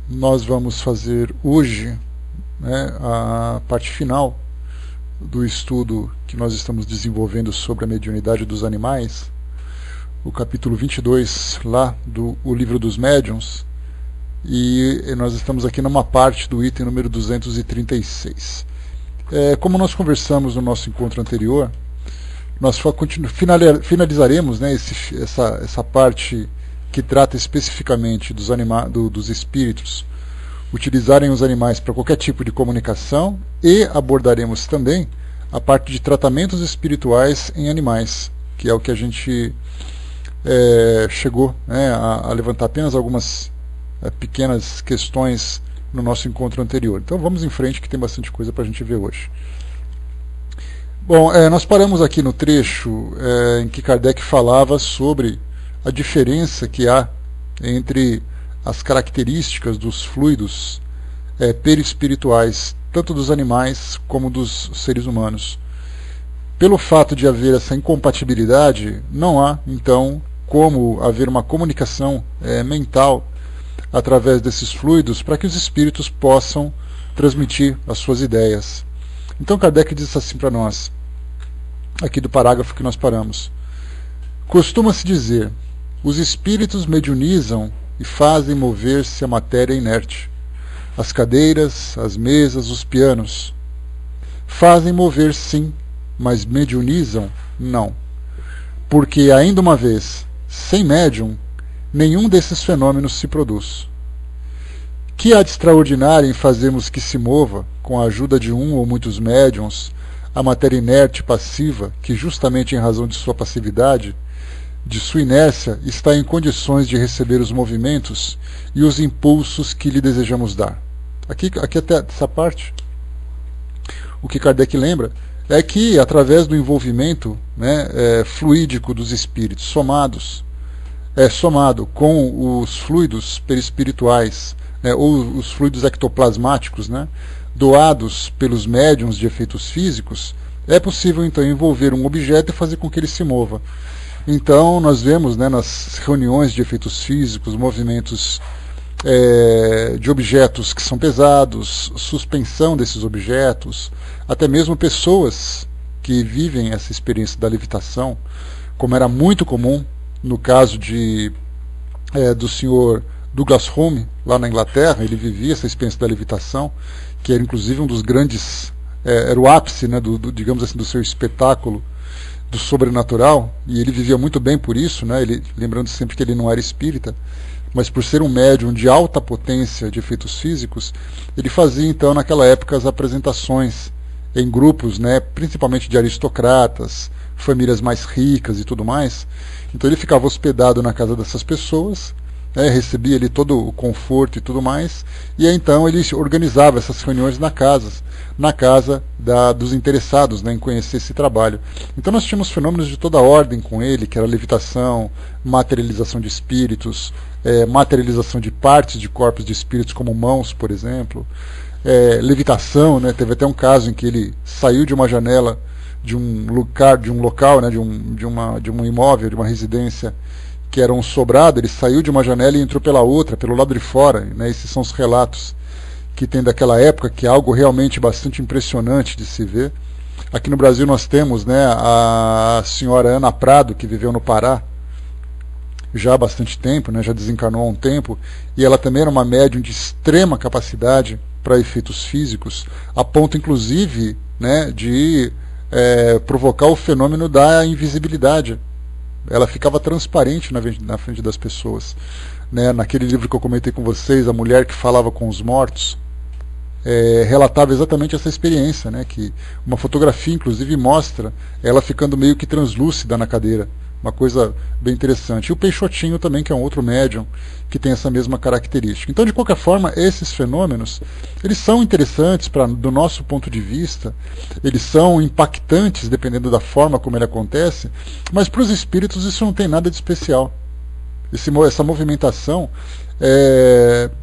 nós vamos fazer hoje, né, a parte final do estudo que nós estamos desenvolvendo sobre a mediunidade dos animais, o capítulo 22 lá do O Livro dos Médiuns, e nós estamos aqui numa parte do item número 236. Como nós conversamos no nosso encontro anterior, nós finalizaremos, né, essa parte que trata especificamente dos espíritos utilizarem os animais para qualquer tipo de comunicação, e abordaremos também a parte de tratamentos espirituais em animais, que é o que a gente chegou, né, a levantar apenas algumas pequenas questões no nosso encontro anterior. Então vamos em frente, que tem bastante coisa para a gente ver hoje. Bom, nós paramos aqui no trecho em que Kardec falava sobre a diferença que há entre as características dos fluidos perispirituais, tanto dos animais como dos seres humanos. Pelo fato de haver essa incompatibilidade, não há, então, como haver uma comunicação mental através desses fluidos para que os espíritos possam transmitir as suas ideias. Então Kardec diz assim para nós, aqui do parágrafo que nós paramos: costuma-se dizer, os espíritos mediunizam e fazem mover-se a matéria inerte, as cadeiras, as mesas, os pianos. Fazem mover sim, mas mediunizam não. Porque, ainda uma vez, sem médium, nenhum desses fenômenos se produz. Que há de extraordinário em fazermos que se mova, com a ajuda de um ou muitos médiuns, a matéria inerte e passiva, que justamente em razão de sua passividade, de sua inércia, está em condições de receber os movimentos e os impulsos que lhe desejamos dar. Aqui até essa parte, o que Kardec lembra é que, através do envolvimento, né, fluídico dos espíritos, somado com os fluidos perispirituais, ou os fluidos ectoplasmáticos, né, doados pelos médiuns de efeitos físicos, é possível então envolver um objeto e fazer com que ele se mova. Então nós vemos, né, nas reuniões de efeitos físicos, movimentos de objetos que são pesados, suspensão desses objetos, até mesmo pessoas que vivem essa experiência da levitação, como era muito comum no caso do senhor Douglas Home, lá na Inglaterra. Ele vivia essa experiência da levitação, que era inclusive um dos grandes, era o ápice, né, digamos assim, do seu espetáculo do sobrenatural, e ele vivia muito bem por isso, né, lembrando sempre que ele não era espírita, mas por ser um médium de alta potência de efeitos físicos, ele fazia então naquela época as apresentações em grupos, né, principalmente de aristocratas, famílias mais ricas e tudo mais. Então ele ficava hospedado na casa dessas pessoas, recebia ali todo o conforto e tudo mais, e aí, então ele organizava essas reuniões na casa dos interessados, né, em conhecer esse trabalho. Então nós tínhamos fenômenos de toda ordem com ele, que era levitação, materialização de espíritos, materialização de partes de corpos de espíritos, como mãos, por exemplo, levitação, né, teve até um caso em que ele saiu de uma janela de um local, né, de um imóvel, de uma residência, que era um sobrado. Ele saiu de uma janela e entrou pela outra, pelo lado de fora, né? Esses são os relatos que tem daquela época, que é algo realmente bastante impressionante de se ver. Aqui no Brasil nós temos, né, a senhora Ana Prado, que viveu no Pará já há bastante tempo, né, já desencarnou há um tempo, e ela também era uma médium de extrema capacidade para efeitos físicos, a ponto inclusive, né, de provocar o fenômeno da invisibilidade. Ela ficava transparente na frente das pessoas, né? Naquele livro que eu comentei com vocês, A Mulher que Falava com os Mortos, relatava exatamente essa experiência, né? Que uma fotografia inclusive mostra ela ficando meio que translúcida na cadeira, uma coisa bem interessante. E o Peixotinho também, que é um outro médium que tem essa mesma característica. Então, de qualquer forma, esses fenômenos, eles são interessantes do nosso ponto de vista, eles são impactantes dependendo da forma como ele acontece, mas para os espíritos isso não tem nada de especial. Essa movimentação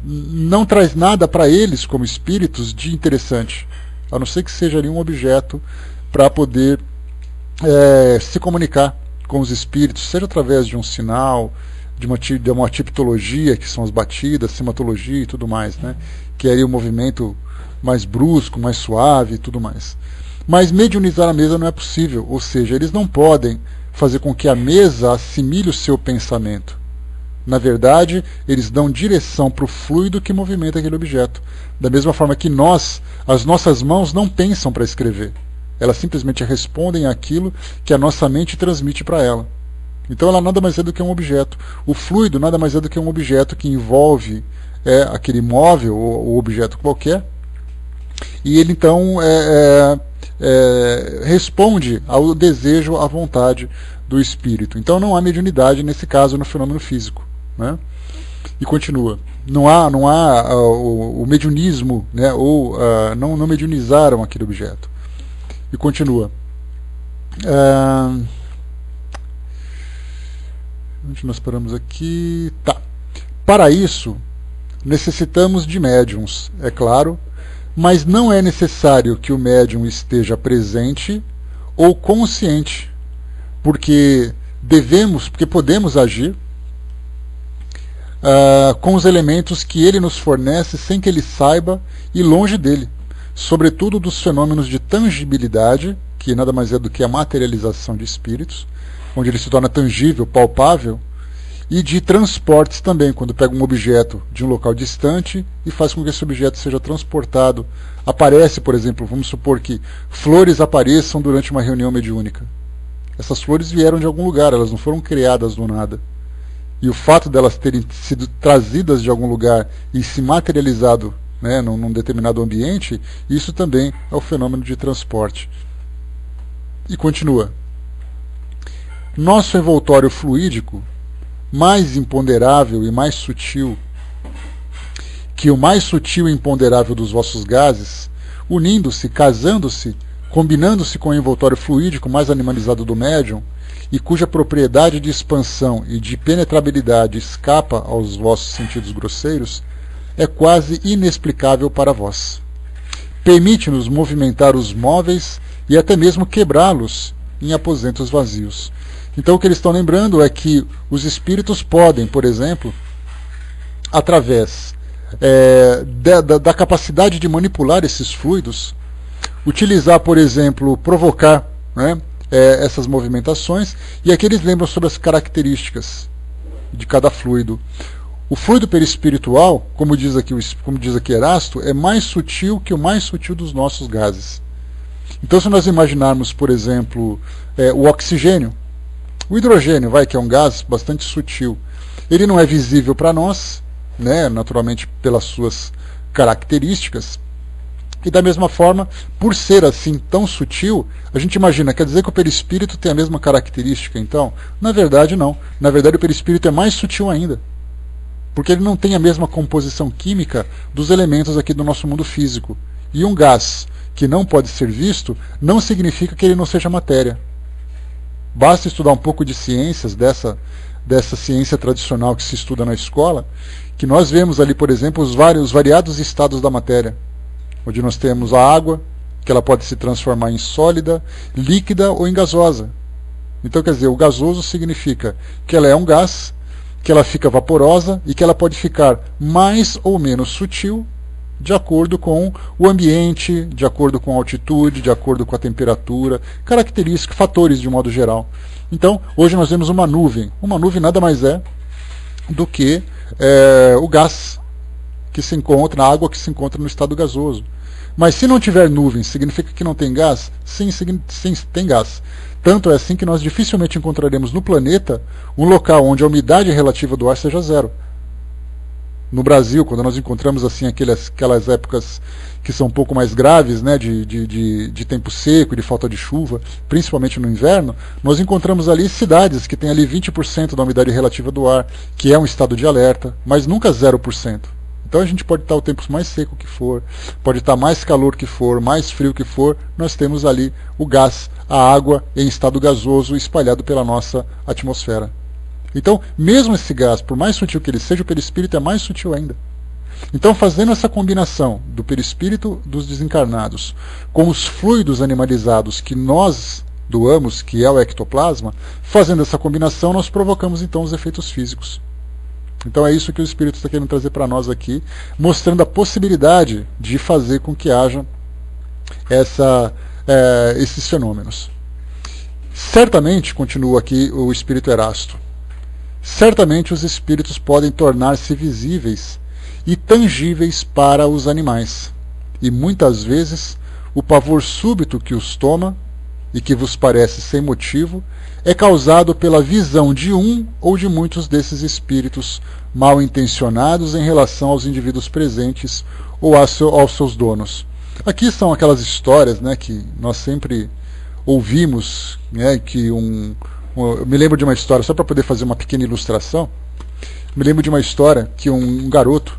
não traz nada para eles como espíritos de interessante, a não ser que seja ali um objeto para poder se comunicar com os espíritos, seja através de um sinal, de uma tipologia, que são as batidas, cimatologia e tudo mais, né? Que é aí o movimento mais brusco, mais suave e tudo mais. Mas mediunizar a mesa não é possível, ou seja, eles não podem fazer com que a mesa assimile o seu pensamento. Na verdade, eles dão direção para o fluido que movimenta aquele objeto. Da mesma forma que as nossas mãos não pensam para escrever. Elas simplesmente respondem àquilo que a nossa mente transmite para ela. Então ela nada mais é do que um objeto. O fluido nada mais é do que um objeto que envolve aquele móvel ou objeto qualquer. E ele então responde ao desejo, à vontade do espírito. Então não há mediunidade nesse caso no fenômeno físico, né? E continua. Não há o mediunismo, né? Ou não mediunizaram aquele objeto. E continua. Onde nós paramos aqui? Tá. Para isso, necessitamos de médiuns, é claro, mas não é necessário que o médium esteja presente ou consciente, porque podemos agir com os elementos que ele nos fornece sem que ele saiba e longe dele, sobretudo dos fenômenos de tangibilidade, que nada mais é do que a materialização de espíritos, onde ele se torna tangível, palpável, e de transportes também, quando pega um objeto de um local distante e faz com que esse objeto seja transportado. Aparece, por exemplo, vamos supor que flores apareçam durante uma reunião mediúnica. Essas flores vieram de algum lugar, elas não foram criadas do nada. E o fato delas terem sido trazidas de algum lugar e se materializado, né, num determinado ambiente, isso também é o fenômeno de transporte. E continua. Nosso envoltório fluídico, mais imponderável e mais sutil que o mais sutil e imponderável dos vossos gases, unindo-se, casando-se, combinando-se com o envoltório fluídico mais animalizado do médium, e cuja propriedade de expansão e de penetrabilidade escapa aos vossos sentidos grosseiros, é quase inexplicável para vós. Permite-nos movimentar os móveis e até mesmo quebrá-los em aposentos vazios. Então o que eles estão lembrando é que os espíritos podem, por exemplo, através da capacidade de manipular esses fluidos, utilizar, por exemplo, provocar, né, essas movimentações, e aqui eles lembram sobre as características de cada fluido. O fluido perispiritual, como diz aqui Erasto, é mais sutil que o mais sutil dos nossos gases. Então se nós imaginarmos, por exemplo, o oxigênio, o hidrogênio, que é um gás bastante sutil, ele não é visível para nós, né, naturalmente pelas suas características, e da mesma forma, por ser assim tão sutil, a gente imagina, quer dizer que o perispírito tem a mesma característica, então? Na verdade não, na verdade o perispírito é mais sutil ainda, porque ele não tem a mesma composição química dos elementos aqui do nosso mundo físico, e um gás que não pode ser visto, não significa que ele não seja matéria. Basta estudar um pouco de ciências, dessa ciência tradicional que se estuda na escola, que nós vemos ali, por exemplo, os variados estados da matéria, onde nós temos a água, que ela pode se transformar em sólida, líquida ou em gasosa. Então, quer dizer, o gasoso significa que ela é um gás, que ela fica vaporosa e que ela pode ficar mais ou menos sutil, de acordo com o ambiente, de acordo com a altitude, de acordo com a temperatura, características, fatores de modo geral. Então, hoje nós vemos uma nuvem. Uma nuvem nada mais é do que o gás que se encontra, a água que se encontra no estado gasoso. Mas se não tiver nuvem, significa que não tem gás? Sim, tem gás. Tanto é assim que nós dificilmente encontraremos no planeta um local onde a umidade relativa do ar seja zero. No Brasil, quando nós encontramos assim aquelas épocas que são um pouco mais graves, né, de tempo seco, de falta de chuva, principalmente no inverno, nós encontramos ali cidades que têm ali 20% da umidade relativa do ar, que é um estado de alerta, mas nunca 0%. Então a gente pode estar o tempo mais seco que for, pode estar mais calor que for, mais frio que for, nós temos ali o gás, a água em estado gasoso espalhado pela nossa atmosfera. Então, mesmo esse gás, por mais sutil que ele seja, o perispírito é mais sutil ainda. Então, fazendo essa combinação do perispírito dos desencarnados com os fluidos animalizados que nós doamos, que é o ectoplasma, fazendo essa combinação, nós provocamos então os efeitos físicos. Então é isso que o Espírito está querendo trazer para nós aqui, mostrando a possibilidade de fazer com que haja esses fenômenos. Certamente, continua aqui o Espírito Erasto, certamente os espíritos podem tornar-se visíveis e tangíveis para os animais, e muitas vezes o pavor súbito que os toma, e que vos parece sem motivo, é causado pela visão de um ou de muitos desses espíritos mal intencionados em relação aos indivíduos presentes ou aos seus donos. Aqui são aquelas histórias, né, que nós sempre ouvimos, né, que eu me lembro de uma história, só para poder fazer uma pequena ilustração, me lembro de uma história que um garoto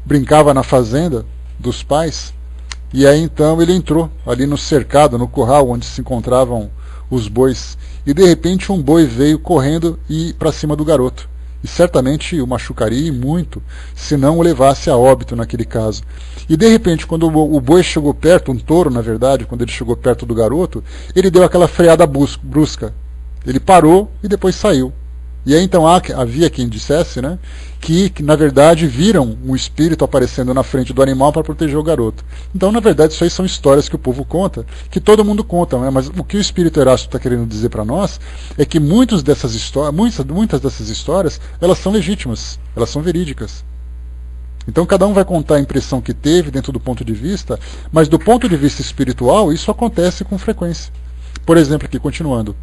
brincava na fazenda dos pais, e aí então ele entrou ali no cercado, no curral onde se encontravam os bois, e de repente um boi veio correndo e para cima do garoto, e certamente o machucaria muito, se não o levasse a óbito naquele caso. E de repente, quando o boi chegou perto, um touro na verdade, quando ele chegou perto do garoto, ele deu aquela freada brusca, ele parou e depois saiu. E aí então havia quem dissesse, né, que na verdade viram um espírito aparecendo na frente do animal para proteger o garoto. Então na verdade isso aí são histórias que o povo conta, que todo mundo conta, né? Mas o que o Espírito Erasto está querendo dizer para nós é que muitas dessas histórias elas são legítimas, elas são verídicas. Então cada um vai contar a impressão que teve dentro do ponto de vista, mas do ponto de vista espiritual isso acontece com frequência. Por exemplo, aqui continuando.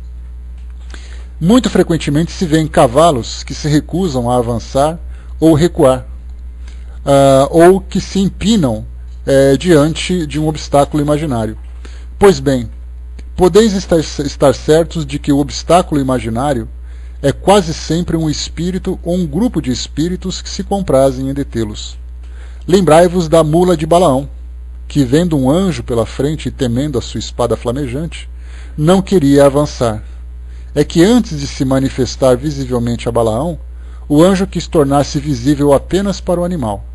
Muito frequentemente se vê em cavalos que se recusam a avançar ou recuar, ou que se empinam diante de um obstáculo imaginário. Pois bem, podeis estar certos de que o obstáculo imaginário é quase sempre um espírito ou um grupo de espíritos que se comprazem em detê-los. Lembrai-vos da mula de Balaão, que vendo um anjo pela frente e temendo a sua espada flamejante, não queria avançar. É que antes de se manifestar visivelmente a Balaão, o anjo quis tornar-se visível apenas para o animal.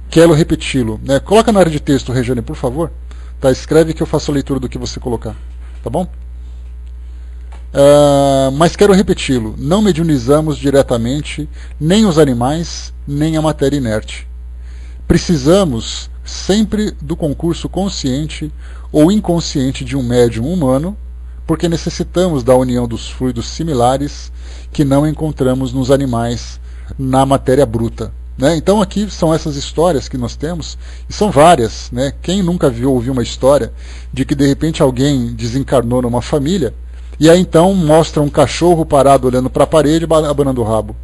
Quero repeti-lo. Né? Coloca na área de texto, Regiane, por favor. Tá, escreve que eu faço a leitura do que você colocar. Tá bom? Mas quero repeti-lo. Não mediunizamos diretamente nem os animais, nem a matéria inerte. Precisamos sempre do concurso consciente ou inconsciente de um médium humano, porque necessitamos da união dos fluidos similares que não encontramos nos animais, na matéria bruta. Né? Então aqui são essas histórias que nós temos, e são várias. Né? Quem nunca ouviu uma história de que de repente alguém desencarnou numa família, e aí então mostra um cachorro parado olhando para a parede e abanando o rabo.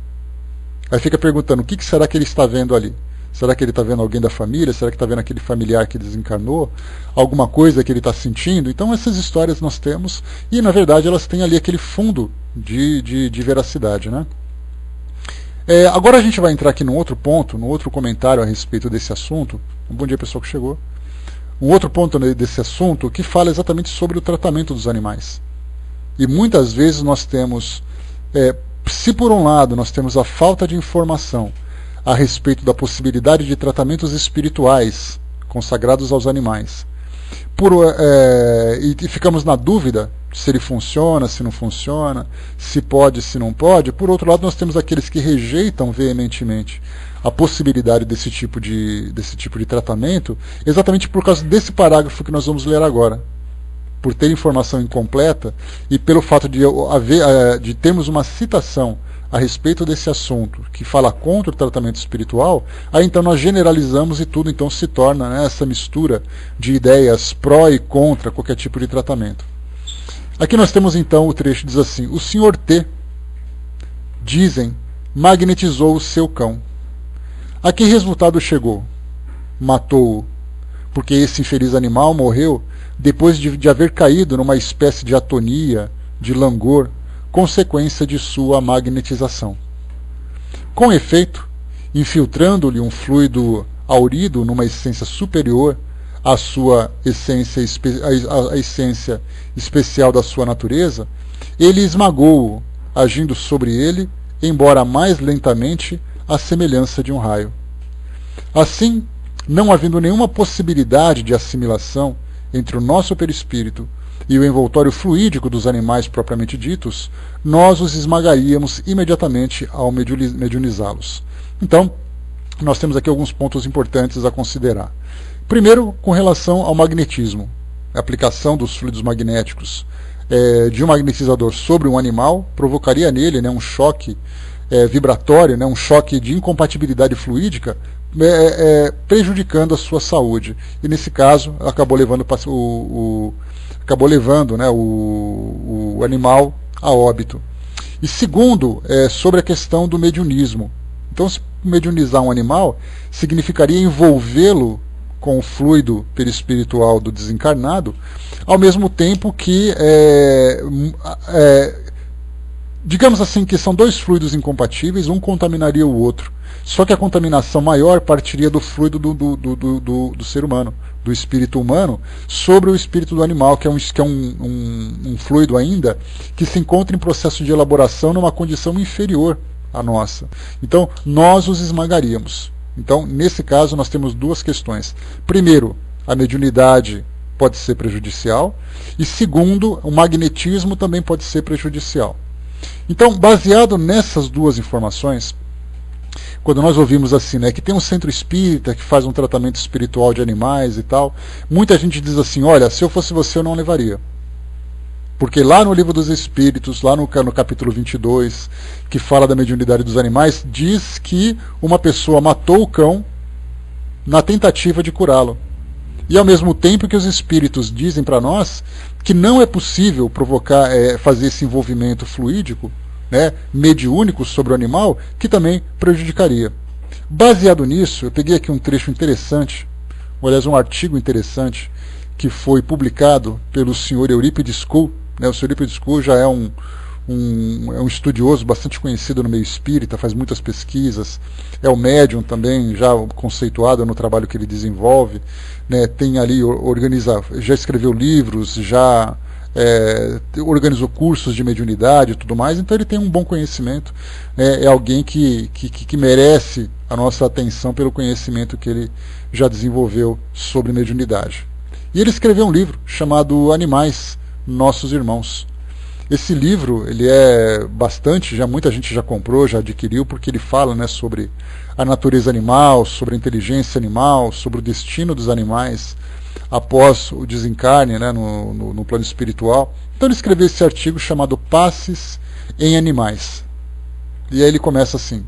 Aí fica perguntando, o que será que ele está vendo ali? Será que ele está vendo alguém da família? Será que está vendo aquele familiar que desencarnou? Alguma coisa que ele está sentindo? Então essas histórias nós temos, e na verdade elas têm ali aquele fundo de veracidade. Né? Agora a gente vai entrar aqui num outro ponto, num outro comentário a respeito desse assunto. Bom dia, pessoal que chegou. Um outro ponto desse assunto que fala exatamente sobre o tratamento dos animais. E muitas vezes nós temos, se por um lado nós temos a falta de informação a respeito da possibilidade de tratamentos espirituais consagrados aos animais, e ficamos na dúvida se ele funciona, se não funciona, se pode, se não pode. Por outro lado, nós temos aqueles que rejeitam veementemente a possibilidade desse tipo de tratamento, exatamente por causa desse parágrafo que nós vamos ler agora. Por ter informação incompleta e pelo fato de termos uma citação a respeito desse assunto que fala contra o tratamento espiritual, aí então nós generalizamos e tudo então se torna, né, essa mistura de ideias pró e contra qualquer tipo de tratamento. Aqui nós temos então o trecho que diz assim: o Sr. T, dizem, magnetizou o seu cão. A que resultado chegou? Matou-o, porque esse infeliz animal morreu depois de haver caído numa espécie de atonia, de langor, consequência de sua magnetização. Com efeito, infiltrando-lhe um fluido aurido numa essência superior à sua essência, a essência especial da sua natureza, ele esmagou-o, agindo sobre ele, embora mais lentamente, à semelhança de um raio. Assim, não havendo nenhuma possibilidade de assimilação entre o nosso perispírito e o envoltório fluídico dos animais propriamente ditos, nós os esmagaríamos imediatamente ao mediunizá-los. Então, nós temos aqui alguns pontos importantes a considerar. Primeiro, com relação ao magnetismo, a aplicação dos fluidos magnéticos de um magnetizador sobre um animal provocaria nele, né, um choque vibratório, né, um choque de incompatibilidade fluídica, prejudicando a sua saúde. E nesse caso, acabou levando né, o animal a óbito. E segundo, sobre a questão do mediunismo. Então, se mediunizar um animal significaria envolvê-lo com o fluido perispiritual do desencarnado, ao mesmo tempo que, digamos assim, que são dois fluidos incompatíveis, um contaminaria o outro. Só que a contaminação maior partiria do fluido do ser humano, do espírito humano, sobre o espírito do animal, que é um fluido ainda que se encontra em processo de elaboração numa condição inferior à nossa. Então, nós os esmagaríamos. Então, nesse caso, nós temos duas questões. Primeiro, a mediunidade pode ser prejudicial. E segundo, o magnetismo também pode ser prejudicial. Então, baseado nessas duas informações, quando nós ouvimos assim, né, que tem um centro espírita que faz um tratamento espiritual de animais e tal, muita gente diz assim, olha, se eu fosse você eu não levaria. Porque lá no Livro dos Espíritos, lá no capítulo 22, que fala da mediunidade dos animais, diz que uma pessoa matou o cão na tentativa de curá-lo. E ao mesmo tempo que os espíritos dizem para nós que não é possível provocar, fazer esse envolvimento fluídico, né, mediúnico sobre o animal, que também prejudicaria. Baseado nisso, eu peguei aqui um trecho interessante, aliás, um artigo interessante, que foi publicado pelo senhor Eurípides Kuhl. O senhor Eurípides Kuhl já é um estudioso bastante conhecido no meio espírita, faz muitas pesquisas, é um médium também, já conceituado no trabalho que ele desenvolve, né, tem ali, já escreveu livros, já organizou cursos de mediunidade e tudo mais, então ele tem um bom conhecimento, é alguém que merece a nossa atenção pelo conhecimento que ele já desenvolveu sobre mediunidade. E ele escreveu um livro chamado Animais, Nossos Irmãos. Esse livro, ele é bastante, muita gente já comprou, já adquiriu, porque ele fala, né, sobre a natureza animal, sobre a inteligência animal, sobre o destino dos animais após o desencarne, né, no plano espiritual. Então ele escreveu esse artigo chamado Passes em Animais. E aí ele começa assim: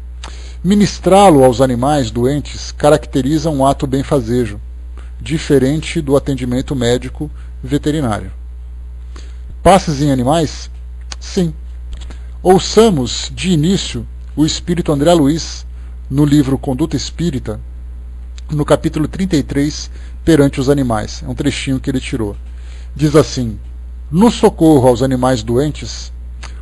ministrá-lo aos animais doentes caracteriza um ato benfazejo, diferente do atendimento médico veterinário. Passes em animais? Sim. Ouçamos, de início, o espírito André Luiz, no livro Conduta Espírita, no capítulo 33, Perante os Animais. É um trechinho que ele tirou. Diz assim: no socorro aos animais doentes,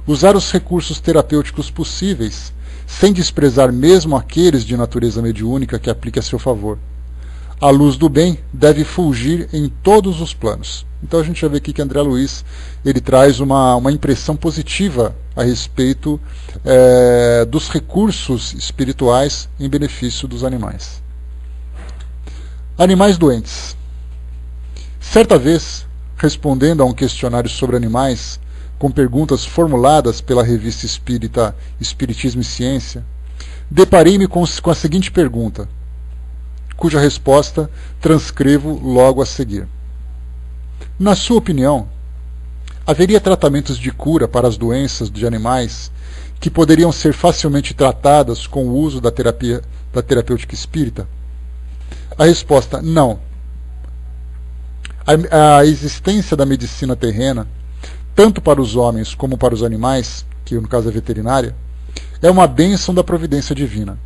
usar os recursos terapêuticos possíveis, sem desprezar mesmo aqueles de natureza mediúnica que aplique a seu favor. A luz do bem deve fulgir em todos os planos. Então a gente já vê aqui que André Luiz ele traz uma impressão positiva a respeito dos recursos espirituais em benefício dos animais. Animais doentes. Certa vez, respondendo a um questionário sobre animais, com perguntas formuladas pela revista espírita Espiritismo e Ciência, deparei-me com a seguinte pergunta, cuja resposta transcrevo logo a seguir. Na sua opinião, haveria tratamentos de cura para as doenças de animais que poderiam ser facilmente tratadas com o uso da terapêutica espírita? A resposta: não. A existência da medicina terrena, tanto para os homens como para os animais, que no caso é veterinária, é uma bênção da providência divina.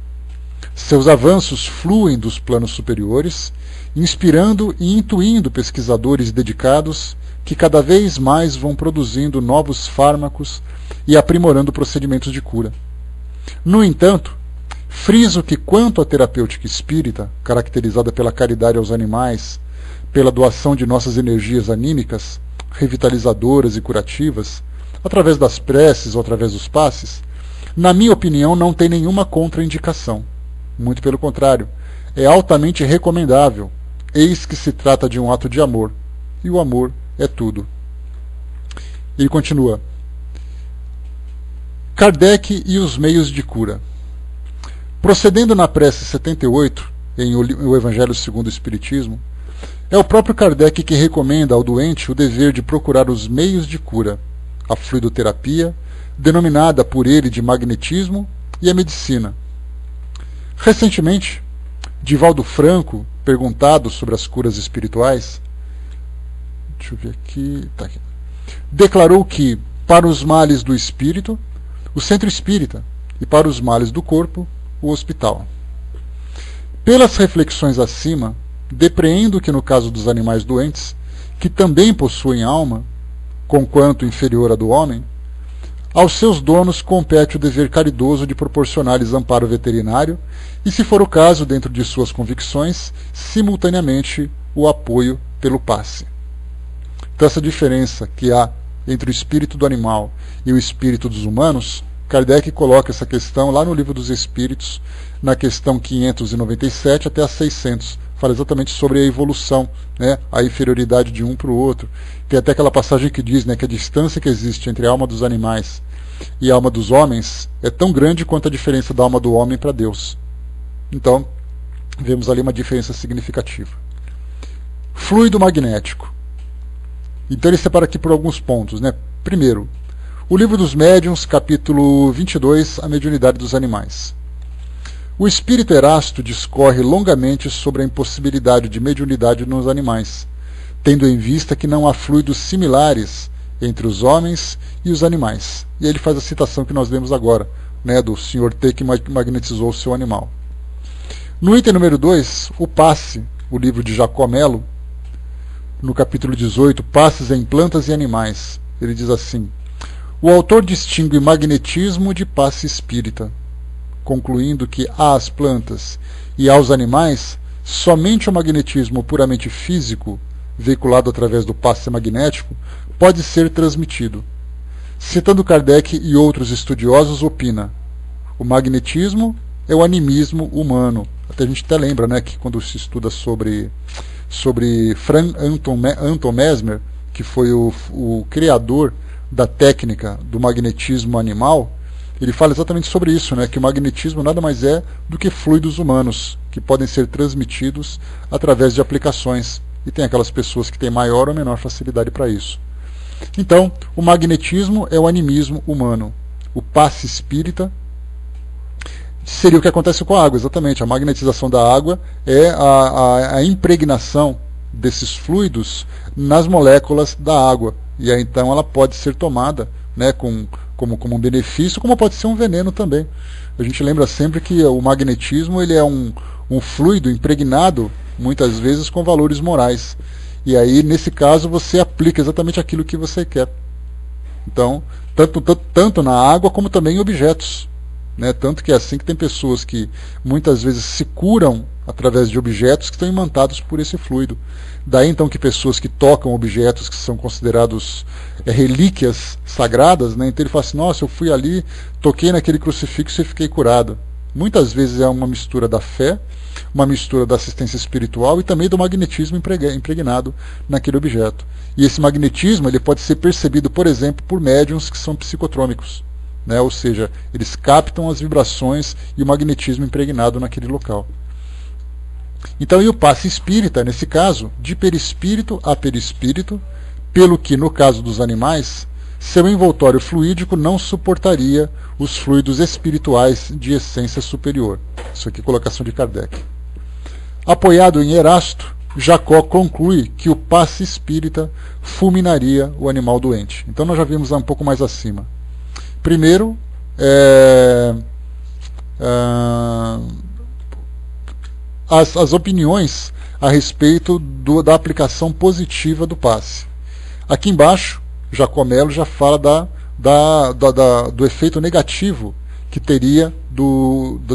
Seus avanços fluem dos planos superiores, inspirando e intuindo pesquisadores dedicados que cada vez mais vão produzindo novos fármacos e aprimorando procedimentos de cura. No entanto, friso que quanto à terapêutica espírita, caracterizada pela caridade aos animais, pela doação de nossas energias anímicas, revitalizadoras e curativas, através das preces ou através dos passes, na minha opinião não tem nenhuma contraindicação. Muito pelo contrário, é altamente recomendável, eis que se trata de um ato de amor, e o amor é tudo. Ele continua: Kardec e os meios de cura. Procedendo na prece 78, em O Evangelho segundo o Espiritismo, é o próprio Kardec que recomenda ao doente o dever de procurar os meios de cura, a fluidoterapia, denominada por ele de magnetismo, e a medicina. Recentemente, Divaldo Franco, perguntado sobre as curas espirituais, deixa eu ver aqui, tá aqui, declarou que, para os males do espírito, o centro espírita, e para os males do corpo, o hospital. Pelas reflexões acima, depreendo que no caso dos animais doentes, que também possuem alma, conquanto inferior à do homem, aos seus donos compete o dever caridoso de proporcionar-lhes amparo veterinário e, se for o caso, dentro de suas convicções, simultaneamente o apoio pelo passe. Então, essa diferença que há entre o espírito do animal e o espírito dos humanos, Kardec coloca essa questão lá no Livro dos Espíritos, na questão 597 até a 600. Fala exatamente sobre a evolução, né, a inferioridade de um para o outro. Tem até aquela passagem que diz, né, que a distância que existe entre a alma dos animais e a alma dos homens é tão grande quanto a diferença da alma do homem para Deus. Então, vemos ali uma diferença significativa. Fluido magnético. Então ele separa aqui por alguns pontos, né? Primeiro, o Livro dos Médiuns, capítulo 22, a mediunidade dos animais. O espírito Erasto discorre longamente sobre a impossibilidade de mediunidade nos animais, tendo em vista que não há fluidos similares entre os homens e os animais. E ele faz a citação que nós lemos agora, né, do Sr. T que magnetizou o seu animal. No item número 2, o passe, o livro de Jacó Melo, no capítulo 18, Passes em Plantas e Animais, ele diz assim: o autor distingue magnetismo de passe espírita, concluindo que às plantas e aos animais somente o magnetismo puramente físico, veiculado através do passe magnético, pode ser transmitido. Citando Kardec e outros estudiosos, opina: o magnetismo é o animismo humano. Até a gente até lembra, né, que quando se estuda sobre Frank Anton Mesmer, que foi o criador da técnica do magnetismo animal, ele fala exatamente sobre isso, né, que o magnetismo nada mais é do que fluidos humanos, que podem ser transmitidos através de aplicações. E tem aquelas pessoas que têm maior ou menor facilidade para isso. Então, o magnetismo é o animismo humano. O passe espírita seria o que acontece com a água, exatamente. A magnetização da água é a impregnação desses fluidos nas moléculas da água. E aí então ela pode ser tomada, né, como um benefício, como pode ser um veneno também. A gente lembra sempre que o magnetismo ele é um fluido impregnado, muitas vezes, com valores morais. E aí, nesse caso, você aplica exatamente aquilo que você quer. Então, tanto na água como também em objetos. Né? Tanto que é assim que tem pessoas que muitas vezes se curam através de objetos que estão imantados por esse fluido. Daí então que pessoas que tocam objetos que são considerados relíquias sagradas, né? Então ele fala assim: nossa, eu fui ali, toquei naquele crucifixo e fiquei curado. Muitas vezes é uma mistura da fé, uma mistura da assistência espiritual e também do magnetismo impregnado naquele objeto. E esse magnetismo ele pode ser percebido, por exemplo, por médiuns que são psicotrômicos, né? Ou seja, eles captam as vibrações e o magnetismo impregnado naquele local. Então, e o passe espírita, nesse caso, de perispírito a perispírito, pelo que, no caso dos animais, seu envoltório fluídico não suportaria os fluidos espirituais de essência superior. Isso aqui é colocação de Kardec. Apoiado em Erasto, Jacó conclui que o passe espírita fulminaria o animal doente. Então nós já vimos lá um pouco mais acima. Primeiro, as opiniões a respeito da aplicação positiva do passe. Aqui embaixo, Jacó Melo já fala do efeito negativo que teria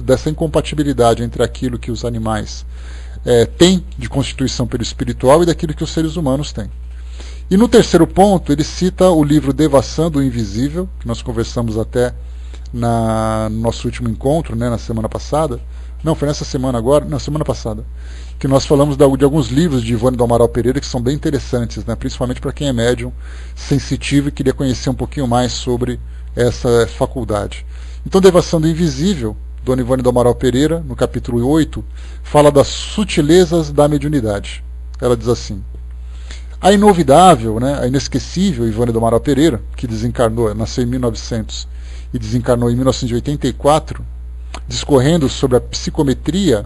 dessa incompatibilidade entre aquilo que os animais têm de constituição perispiritual e daquilo que os seres humanos têm. E no terceiro ponto, ele cita o livro Devassando o Invisível, que nós conversamos até no nosso último encontro, né, na semana passada, Não, foi nessa semana agora, não, semana passada, que nós falamos de alguns livros de Ivone do Amaral Pereira que são bem interessantes, né? Principalmente para quem é médium, sensitivo e queria conhecer um pouquinho mais sobre essa faculdade. Então, Devassando do Invisível, Dona Ivone do Amaral Pereira, no capítulo 8, fala das sutilezas da mediunidade. Ela diz assim: a inovidável, né, a inesquecível Ivone do Amaral Pereira, que desencarnou, nasceu em 1900 e desencarnou em 1984, discorrendo sobre a psicometria,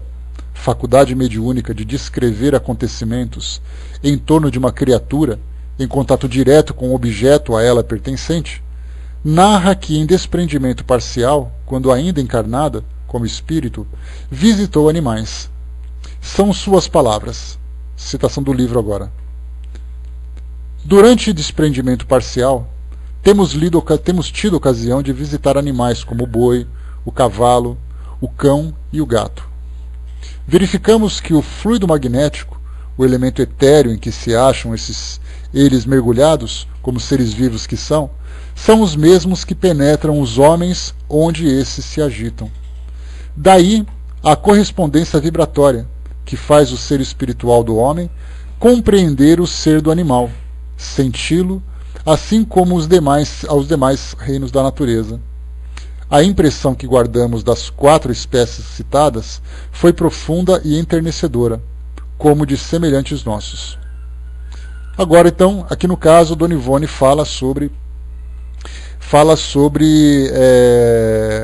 faculdade mediúnica de descrever acontecimentos em torno de uma criatura em contato direto com o objeto a ela pertencente, narra que em desprendimento parcial, quando ainda encarnada, como espírito, visitou animais. São suas palavras. Citação do livro agora. Durante desprendimento parcial, temos tido ocasião de visitar animais como o boi, o cavalo, o cão e o gato. Verificamos que o fluido magnético, o elemento etéreo em que se acham eles mergulhados, como seres vivos que são os mesmos que penetram os homens onde esses se agitam. Daí a correspondência vibratória, que faz o ser espiritual do homem compreender o ser do animal, senti-lo, assim como aos demais reinos da natureza. A impressão que guardamos das 4 espécies citadas foi profunda e enternecedora, como de semelhantes nossos. Agora, então, aqui no caso, Dona Ivone fala sobre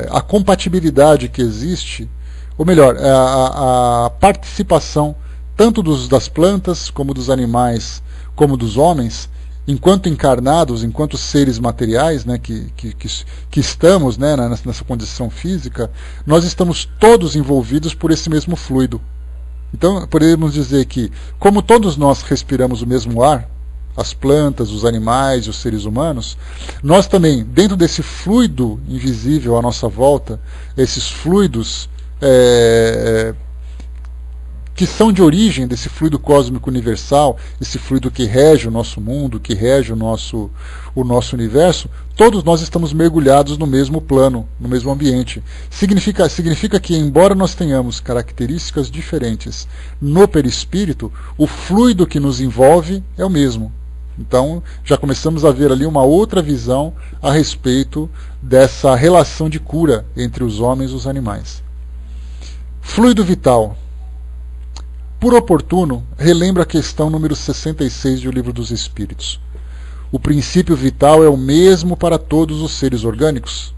a compatibilidade que existe, ou melhor, a participação tanto das plantas, como dos animais, como dos homens, enquanto encarnados, enquanto seres materiais, né, que estamos, né, nessa condição física, nós estamos todos envolvidos por esse mesmo fluido. Então, podemos dizer que, como todos nós respiramos o mesmo ar, as plantas, os animais e os seres humanos, nós também, dentro desse fluido invisível à nossa volta, esses fluidos que são de origem desse fluido cósmico universal, esse fluido que rege o nosso mundo, que rege o nosso universo, todos nós estamos mergulhados no mesmo plano, no mesmo ambiente. Significa que, embora nós tenhamos características diferentes no perispírito, o fluido que nos envolve é o mesmo. Então, já começamos a ver ali uma outra visão a respeito dessa relação de cura entre os homens e os animais. Fluido vital. Por oportuno, relembra a questão número 66 do Livro dos Espíritos. O princípio vital é o mesmo para todos os seres orgânicos?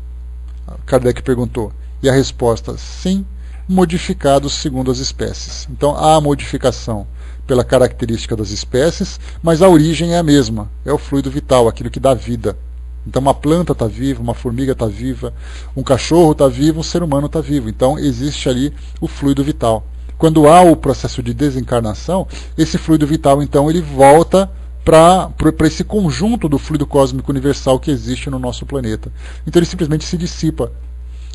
Kardec perguntou. E a resposta, sim, modificados segundo as espécies. Então, há modificação pela característica das espécies, mas a origem é a mesma. É o fluido vital, aquilo que dá vida. Então, uma planta está viva, uma formiga está viva, um cachorro está vivo, um ser humano está vivo. Então, existe ali o fluido vital. Quando há o processo de desencarnação, esse fluido vital, então, ele volta para esse conjunto do fluido cósmico universal que existe no nosso planeta. Então, ele simplesmente se dissipa.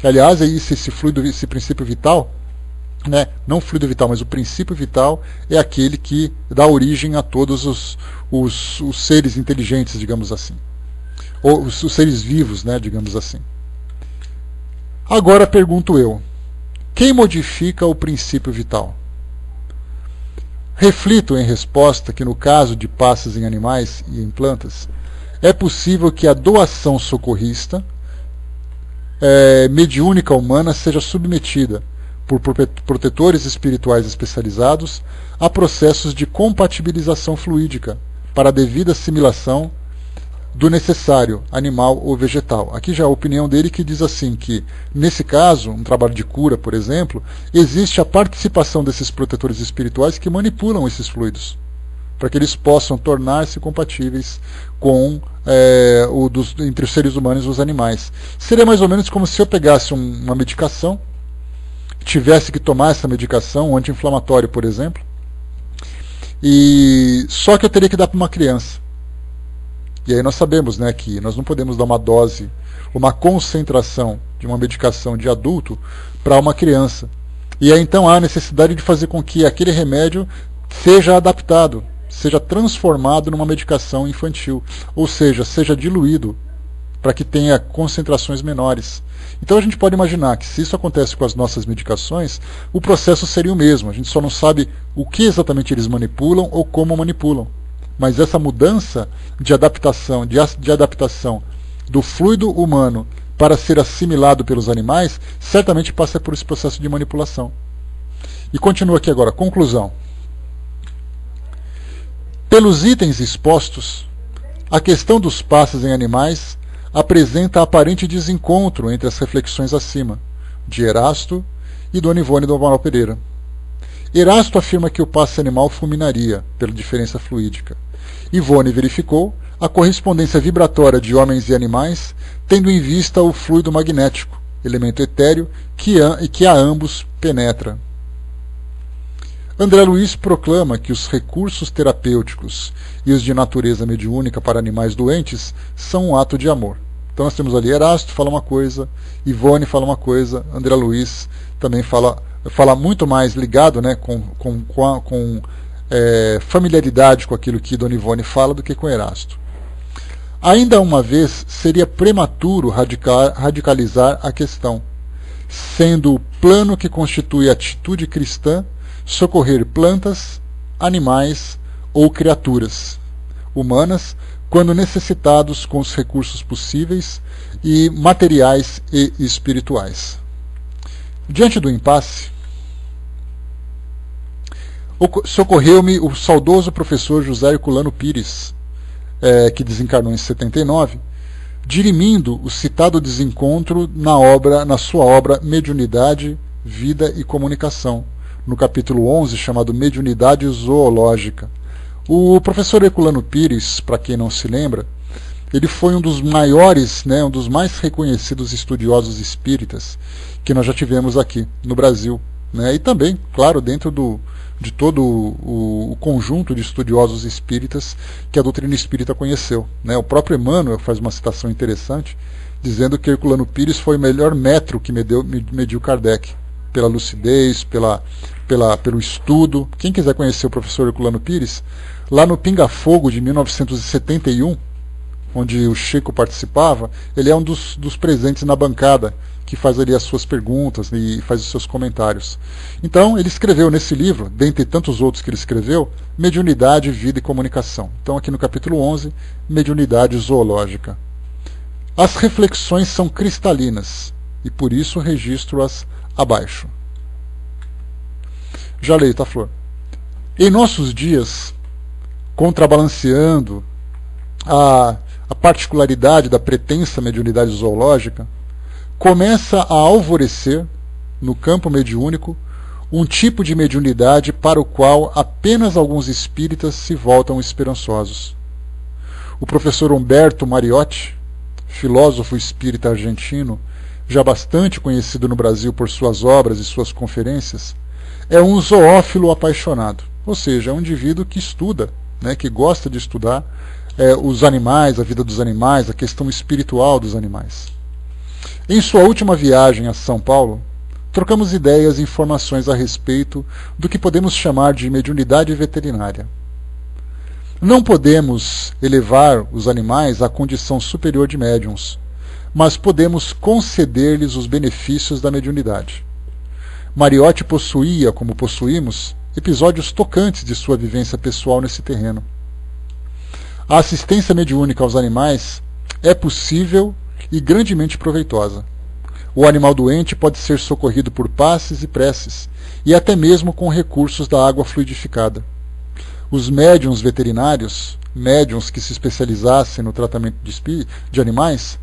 Aliás, esse princípio vital, né, não o fluido vital, mas o princípio vital, é aquele que dá origem a todos os seres inteligentes, digamos assim. Ou os seres vivos, né, digamos assim. Agora pergunto eu, quem modifica o princípio vital? Reflito em resposta que no caso de passes em animais e em plantas, é possível que a doação socorrista mediúnica humana seja submetida por protetores espirituais especializados a processos de compatibilização fluídica para a devida assimilação do necessário, animal ou vegetal. Aqui já a opinião dele que diz assim que, nesse caso, um trabalho de cura, por exemplo, existe a participação desses protetores espirituais que manipulam esses fluidos, para que eles possam tornar-se compatíveis com entre os seres humanos e os animais. Seria mais ou menos como se eu pegasse uma medicação, tivesse que tomar essa medicação, um anti-inflamatório, por exemplo, só que eu teria que dar para uma criança. E aí nós sabemos, né, que nós não podemos dar uma dose, uma concentração de uma medicação de adulto para uma criança. E aí então há a necessidade de fazer com que aquele remédio seja adaptado, seja transformado numa medicação infantil, ou seja diluído para que tenha concentrações menores. Então a gente pode imaginar que se isso acontece com as nossas medicações, o processo seria o mesmo. A gente só não sabe o que exatamente eles manipulam ou como manipulam. Mas essa mudança de adaptação do fluido humano para ser assimilado pelos animais, certamente passa por esse processo de manipulação. E continua aqui agora, conclusão. Pelos itens expostos, a questão dos passes em animais apresenta aparente desencontro entre as reflexões acima, de Erasto e Dona Ivone do Amaral Pereira. Erasto afirma que o passe animal fulminaria, pela diferença fluídica. Ivone verificou a correspondência vibratória de homens e animais, tendo em vista o fluido magnético, elemento etéreo, que a ambos penetra. André Luiz proclama que os recursos terapêuticos e os de natureza mediúnica para animais doentes são um ato de amor. Então nós temos ali Erasto fala uma coisa, Ivone fala uma coisa, André Luiz também fala muito mais ligado, né, com familiaridade com aquilo que Dona Ivone fala do que com Erasto. Ainda uma vez, seria prematuro radicalizar a questão, sendo o plano que constitui a atitude cristã socorrer plantas, animais ou criaturas humanas quando necessitados com os recursos possíveis e materiais e espirituais. Diante do impasse, socorreu-me o saudoso professor José Herculano Pires, que desencarnou em 79, dirimindo o citado desencontro na sua obra Mediunidade, Vida e Comunicação, no capítulo 11, chamado Mediunidade Zoológica. O professor Herculano Pires, para quem não se lembra, ele foi um dos maiores, um dos mais reconhecidos estudiosos espíritas que nós já tivemos aqui no Brasil. E também, claro, dentro de todo o conjunto de estudiosos espíritas que a doutrina espírita conheceu. O próprio Emmanuel faz uma citação interessante, dizendo que Herculano Pires foi o melhor metro que mediu Kardec, pela lucidez, pelo estudo. Quem quiser conhecer o professor Herculano Pires, lá no Pinga Fogo de 1971, onde o Chico participava, ele é um dos presentes na bancada, que faz ali as suas perguntas e faz os seus comentários. Então, ele escreveu nesse livro, dentre tantos outros que ele escreveu, Mediunidade, Vida e Comunicação. Então, aqui no capítulo 11, Mediunidade Zoológica. As reflexões são cristalinas, e por isso registro-as abaixo. Já leio, tá, Flor? Em nossos dias, contrabalanceando a particularidade da pretensa mediunidade zoológica, começa a alvorecer, no campo mediúnico, um tipo de mediunidade para o qual apenas alguns espíritas se voltam esperançosos. O professor Humberto Mariotti, filósofo espírita argentino, já bastante conhecido no Brasil por suas obras e suas conferências, é um zoófilo apaixonado, ou seja, é um indivíduo que estuda, que gosta de estudar os animais, a vida dos animais, a questão espiritual dos animais. Em sua última viagem a São Paulo, trocamos ideias e informações a respeito do que podemos chamar de mediunidade veterinária. Não podemos elevar os animais à condição superior de médiuns, mas podemos conceder-lhes os benefícios da mediunidade. Mariotti possuía, como possuímos, episódios tocantes de sua vivência pessoal nesse terreno. A assistência mediúnica aos animais é possível e grandemente proveitosa. O animal doente pode ser socorrido por passes e preces, e até mesmo com recursos da água fluidificada. Os médiuns veterinários, médiuns que se especializassem no tratamento de animais,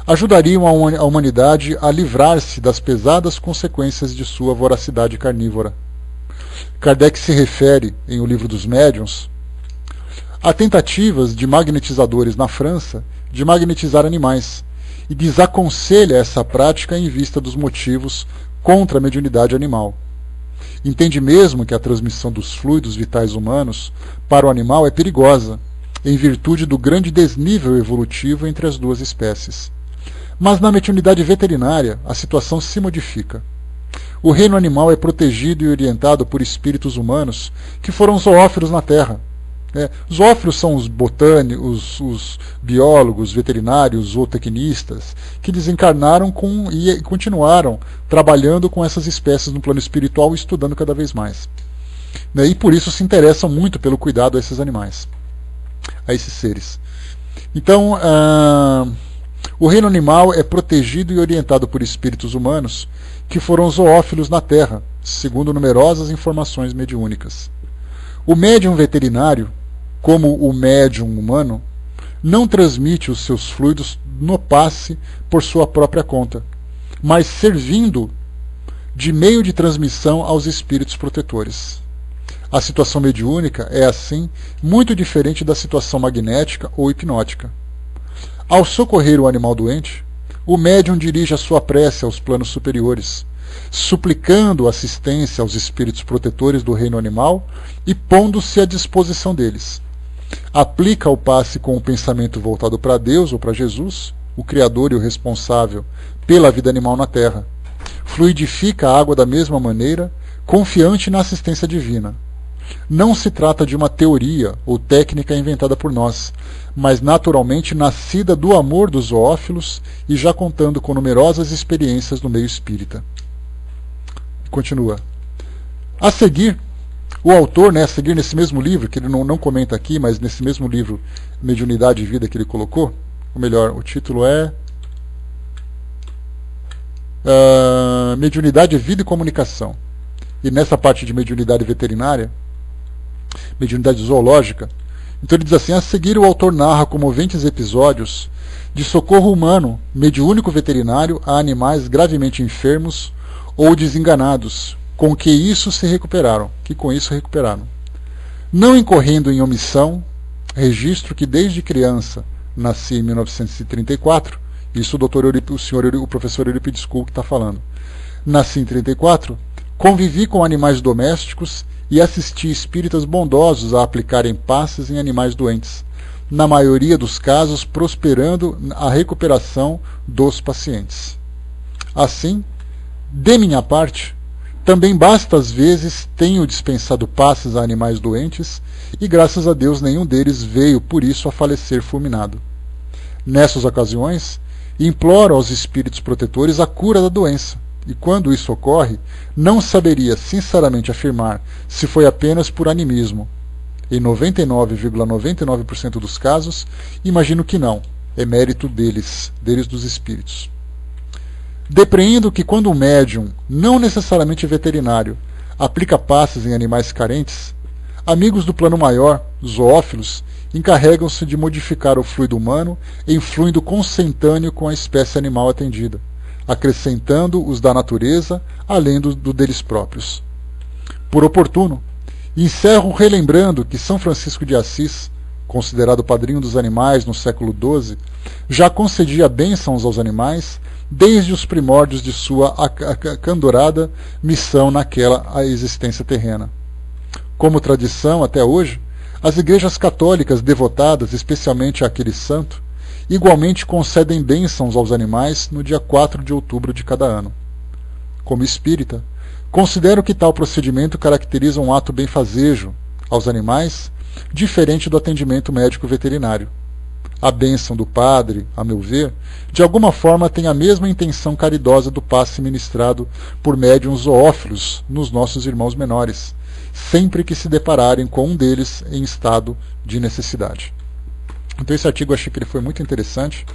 ajudariam a humanidade a livrar-se das pesadas consequências de sua voracidade carnívora. Kardec se refere, em O Livro dos Médiuns, a tentativas de magnetizadores na França de magnetizar animais, e desaconselha essa prática em vista dos motivos contra a mediunidade animal. Entende mesmo que a transmissão dos fluidos vitais humanos para o animal é perigosa, em virtude do grande desnível evolutivo entre as duas espécies. Mas na mediunidade veterinária a situação se modifica. O reino animal é protegido e orientado por espíritos humanos que foram zoófilos na Terra, Zoófilos são os botânicos, os biólogos, veterinários, zootecnistas, que desencarnaram e continuaram trabalhando com essas espécies no plano espiritual e estudando cada vez mais. E por isso se interessam muito pelo cuidado a esses animais, a esses seres. Então, o reino animal é protegido e orientado por espíritos humanos que foram zoófilos na Terra, segundo numerosas informações mediúnicas. O médium veterinário, como o médium humano, não transmite os seus fluidos no passe por sua própria conta, mas servindo de meio de transmissão aos espíritos protetores. A situação mediúnica é, assim, muito diferente da situação magnética ou hipnótica. Ao socorrer o animal doente, o médium dirige a sua prece aos planos superiores, suplicando assistência aos espíritos protetores do reino animal e pondo-se à disposição deles. Aplica o passe com o pensamento voltado para Deus ou para Jesus, o Criador e o responsável pela vida animal na Terra. Fluidifica a água da mesma maneira, confiante na assistência divina. Não se trata de uma teoria ou técnica inventada por nós, mas naturalmente nascida do amor dos zoófilos e já contando com numerosas experiências no meio espírita. Continua. A seguir, o autor, a seguir nesse mesmo livro, que ele não comenta aqui, mas nesse mesmo livro, Mediunidade e Vida, que ele colocou, ou melhor, o título é Mediunidade, Vida e Comunicação. E nessa parte de mediunidade veterinária, mediunidade zoológica, então ele diz assim: a seguir o autor narra comoventes episódios de socorro humano, mediúnico veterinário, a animais gravemente enfermos ou desenganados, com que com isso recuperaram. Não incorrendo em omissão, registro que desde criança, nasci em 1934, isso o professor Eurípides Kuhl que está falando, nasci em 1934, convivi com animais domésticos e assisti espíritas bondosos a aplicarem passes em animais doentes, na maioria dos casos prosperando a recuperação dos pacientes. Assim, de minha parte, também bastas vezes tenho dispensado passes a animais doentes e graças a Deus nenhum deles veio por isso a falecer fulminado. Nessas ocasiões, imploro aos espíritos protetores a cura da doença, e quando isso ocorre, não saberia sinceramente afirmar se foi apenas por animismo. Em 99,99% dos casos, imagino que não, é mérito deles dos espíritos. Depreendo que quando um médium, não necessariamente veterinário, aplica passes em animais carentes, amigos do plano maior, zoófilos, encarregam-se de modificar o fluido humano em fluido consentâneo com a espécie animal atendida, acrescentando os da natureza, além do deles próprios. Por oportuno, encerro relembrando que São Francisco de Assis, considerado padrinho dos animais no século XII, já concedia bênçãos aos animais desde os primórdios de sua acandorada missão naquela existência terrena. Como tradição até hoje, as igrejas católicas devotadas especialmente àquele santo, igualmente concedem bênçãos aos animais no dia 4 de outubro de cada ano. Como espírita, considero que tal procedimento caracteriza um ato benfazejo aos animais, diferente do atendimento médico veterinário. A bênção do padre, a meu ver, de alguma forma tem a mesma intenção caridosa do passe ministrado por médiuns zoófilos nos nossos irmãos menores, sempre que se depararem com um deles em estado de necessidade. Então esse artigo eu achei que ele foi muito interessante,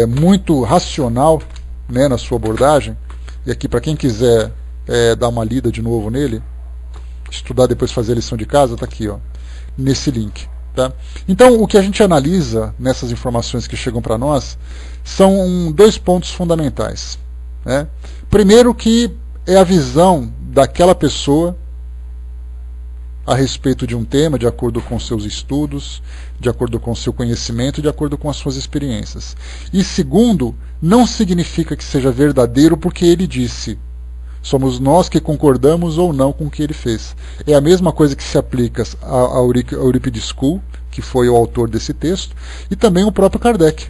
muito racional, na sua abordagem, e aqui para quem quiser dar uma lida de novo nele, estudar depois fazer a lição de casa, está aqui, nesse link. Tá? Então o que a gente analisa nessas informações que chegam para nós são dois pontos fundamentais. Primeiro, que é a visão daquela pessoa a respeito de um tema, de acordo com seus estudos, de acordo com seu conhecimento, de acordo com as suas experiências. E segundo, não significa que seja verdadeiro porque ele disse. Somos nós que concordamos ou não com o que ele fez. É a mesma coisa que se aplica a Eurípides Kuhl, que foi o autor desse texto, e também o próprio Kardec.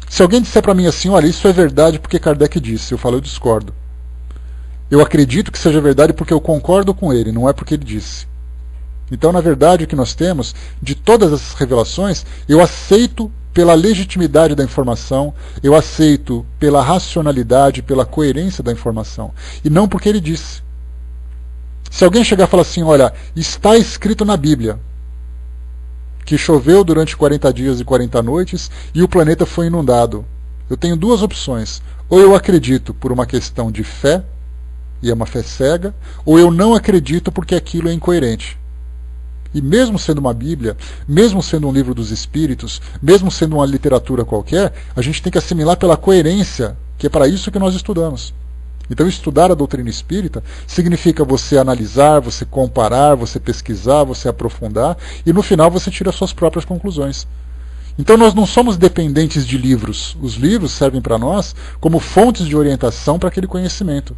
Se alguém disser para mim assim, olha, isso é verdade porque Kardec disse, eu falo, eu discordo. Eu acredito que seja verdade porque eu concordo com ele, não é porque ele disse. Então, na verdade, o que nós temos, de todas essas revelações, eu aceito pela legitimidade da informação, eu aceito pela racionalidade, pela coerência da informação, e não porque ele disse. Se alguém chegar e falar assim, olha, está escrito na Bíblia que choveu durante 40 dias e 40 noites e o planeta foi inundado, eu tenho duas opções. Ou eu acredito por uma questão de fé, e é uma fé cega, ou eu não acredito porque aquilo é incoerente. E mesmo sendo uma Bíblia, mesmo sendo um livro dos Espíritos, mesmo sendo uma literatura qualquer, a gente tem que assimilar pela coerência, que é para isso que nós estudamos. Então, estudar a doutrina espírita significa você analisar, você comparar, você pesquisar, você aprofundar, e no final você tira suas próprias conclusões. Então, nós não somos dependentes de livros. Os livros servem para nós como fontes de orientação para aquele conhecimento.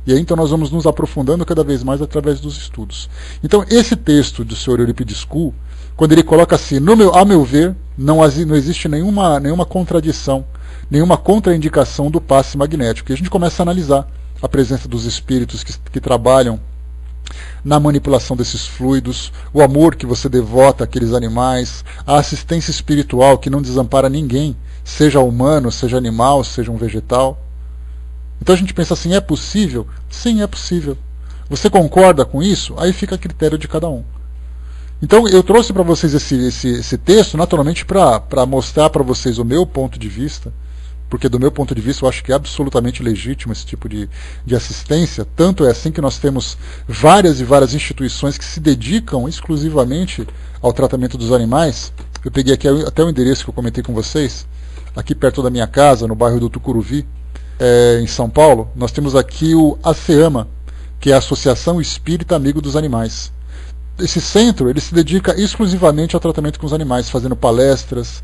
E aí então nós vamos nos aprofundando cada vez mais através dos estudos. Então esse texto do Sr. Euripides Kuhl, quando ele coloca assim, a meu ver, não existe nenhuma contradição, nenhuma contraindicação do passe magnético. E a gente começa a analisar a presença dos espíritos que trabalham na manipulação desses fluidos, o amor que você devota àqueles animais, a assistência espiritual que não desampara ninguém, seja humano, seja animal, seja um vegetal. Então a gente pensa assim, é possível? Sim, é possível. Você concorda com isso? Aí fica a critério de cada um. Então eu trouxe para vocês esse texto, naturalmente, para mostrar para vocês o meu ponto de vista, porque do meu ponto de vista eu acho que é absolutamente legítimo esse tipo de assistência. Tanto é assim que nós temos várias e várias instituições que se dedicam exclusivamente ao tratamento dos animais. Eu peguei aqui até o endereço que eu comentei com vocês, aqui perto da minha casa, no bairro do Tucuruvi, em São Paulo. Nós temos aqui o ASEAMA, que é a Associação Espírita Amigo dos Animais. Esse centro ele se dedica exclusivamente ao tratamento com os animais, fazendo palestras,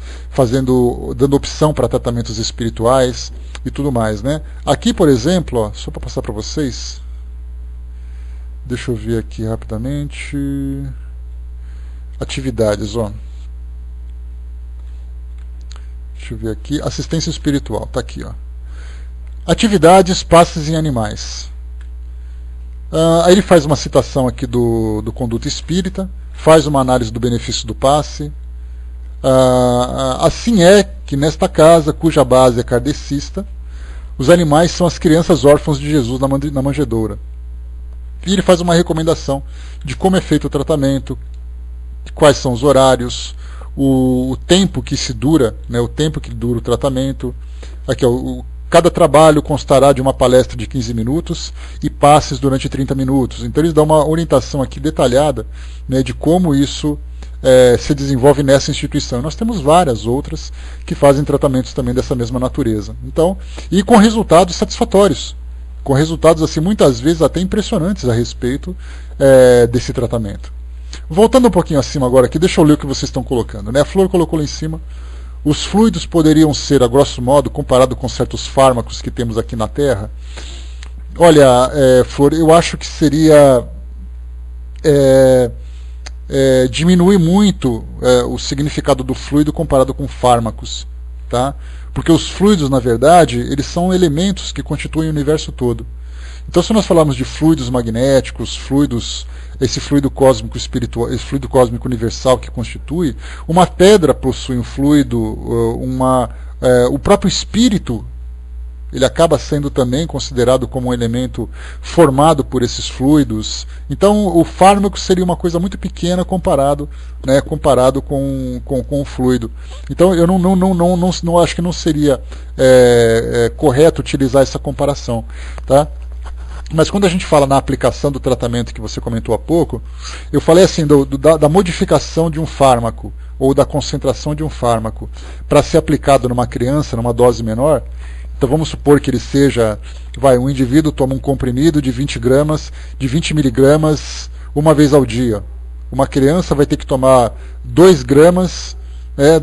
dando opção para tratamentos espirituais e tudo mais, né? Aqui, por exemplo, ó, só para passar para vocês, deixa eu ver aqui rapidamente, atividades, ó. Deixa eu ver aqui, assistência espiritual, está aqui, ó. Atividades, passes em animais. Aí ele faz uma citação aqui do Conduta Espírita, faz uma análise do benefício do passe. Assim é que nesta casa, cuja base é kardecista, os animais são as crianças órfãos de Jesus na manjedoura. E ele faz uma recomendação de como é feito o tratamento, quais são os horários, o tempo que se dura, né, o tempo que dura o tratamento. Aqui, ó, cada trabalho constará de uma palestra de 15 minutos e passes durante 30 minutos. Então eles dão uma orientação aqui detalhada, né, de como isso se desenvolve nessa instituição. Nós temos várias outras que fazem tratamentos também dessa mesma natureza. Então, e com resultados satisfatórios, com resultados assim muitas vezes até impressionantes a respeito desse tratamento. Voltando um pouquinho acima agora aqui, deixa eu ler o que vocês estão colocando, né? A Flor colocou lá em cima. Os fluidos poderiam ser, a grosso modo, comparado com certos fármacos que temos aqui na Terra? Olha, Flor, eu acho que seria diminuir muito o significado do fluido comparado com fármacos, tá? Porque os fluidos, na verdade, eles são elementos que constituem o universo todo. Então, se nós falarmos de fluidos magnéticos, esse fluido cósmico espiritual, esse fluido cósmico universal que constitui, uma pedra possui um fluido, o próprio espírito, ele acaba sendo também considerado como um elemento formado por esses fluidos. Então, o fármaco seria uma coisa muito pequena comparado com o fluido. Então, eu não acho que não seria correto utilizar essa comparação, tá? Mas quando a gente fala na aplicação do tratamento que você comentou há pouco, eu falei assim da modificação de um fármaco ou da concentração de um fármaco para ser aplicado numa criança, numa dose menor. Então vamos supor que ele seja, um indivíduo toma um comprimido de 20 gramas, de 20 miligramas uma vez ao dia. Uma criança vai ter que tomar 2 gramas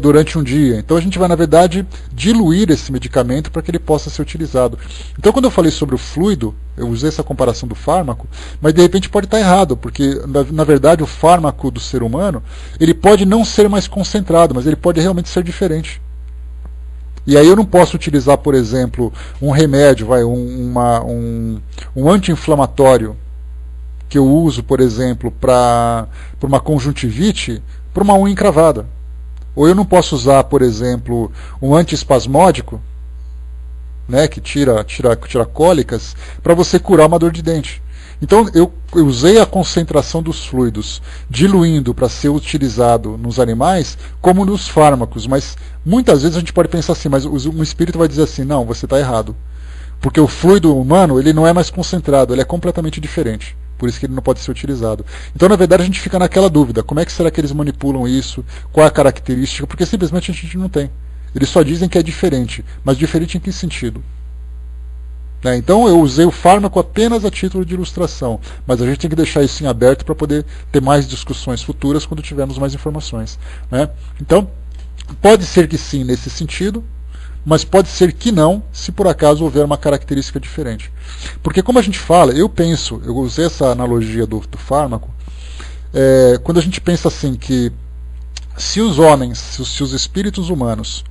durante um dia. Então a gente vai, na verdade, diluir esse medicamento para que ele possa ser utilizado. Então quando eu falei sobre o fluido, eu usei essa comparação do fármaco, mas de repente pode estar errado, porque na verdade o fármaco do ser humano, ele pode não ser mais concentrado, mas ele pode realmente ser diferente. E aí eu não posso utilizar, por exemplo, um remédio, um anti-inflamatório, que eu uso, por exemplo, para uma conjuntivite, para uma unha encravada. Ou eu não posso usar, por exemplo, um antiespasmódico, né, que tira cólicas, para você curar uma dor de dente. Então eu usei a concentração dos fluidos, diluindo para ser utilizado nos animais, como nos fármacos. Mas muitas vezes a gente pode pensar assim, mas um espírito vai dizer assim, não, você está errado. Porque o fluido humano ele não é mais concentrado, ele é completamente diferente. Por isso que ele não pode ser utilizado. Então, na verdade, a gente fica naquela dúvida, como é que será que eles manipulam isso, qual é a característica, porque simplesmente a gente não tem. Eles só dizem que é diferente, mas diferente em que sentido? Então eu usei o fármaco apenas a título de ilustração, mas a gente tem que deixar isso em aberto para poder ter mais discussões futuras quando tivermos mais informações. Então, pode ser que sim nesse sentido, mas pode ser que não, se por acaso houver uma característica diferente. Porque como a gente fala, eu usei essa analogia do fármaco, quando a gente pensa assim que se os homens, se os espíritos humanos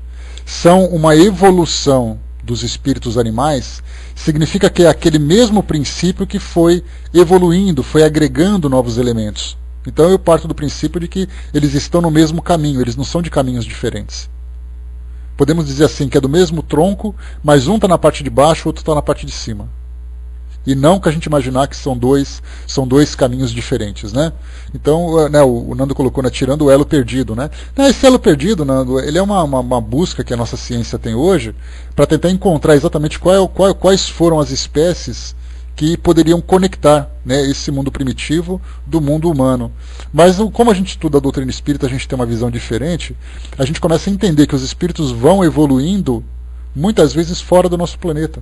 são uma evolução dos espíritos animais, significa que é aquele mesmo princípio que foi evoluindo, foi agregando novos elementos. Então eu parto do princípio de que eles estão no mesmo caminho, eles não são de caminhos diferentes. Podemos dizer assim, que é do mesmo tronco, mas um está na parte de baixo, o outro está na parte de cima. E não que a gente imaginar que são dois caminhos diferentes, né? Então, o Nando colocou, né, tirando o elo perdido, né? Esse elo perdido, Nando, ele é uma busca que a nossa ciência tem hoje para tentar encontrar exatamente quais foram as espécies que poderiam conectar, né, esse mundo primitivo do mundo humano. Mas como a gente estuda a doutrina espírita, a gente tem uma visão diferente, a gente começa a entender que os espíritos vão evoluindo muitas vezes fora do nosso planeta.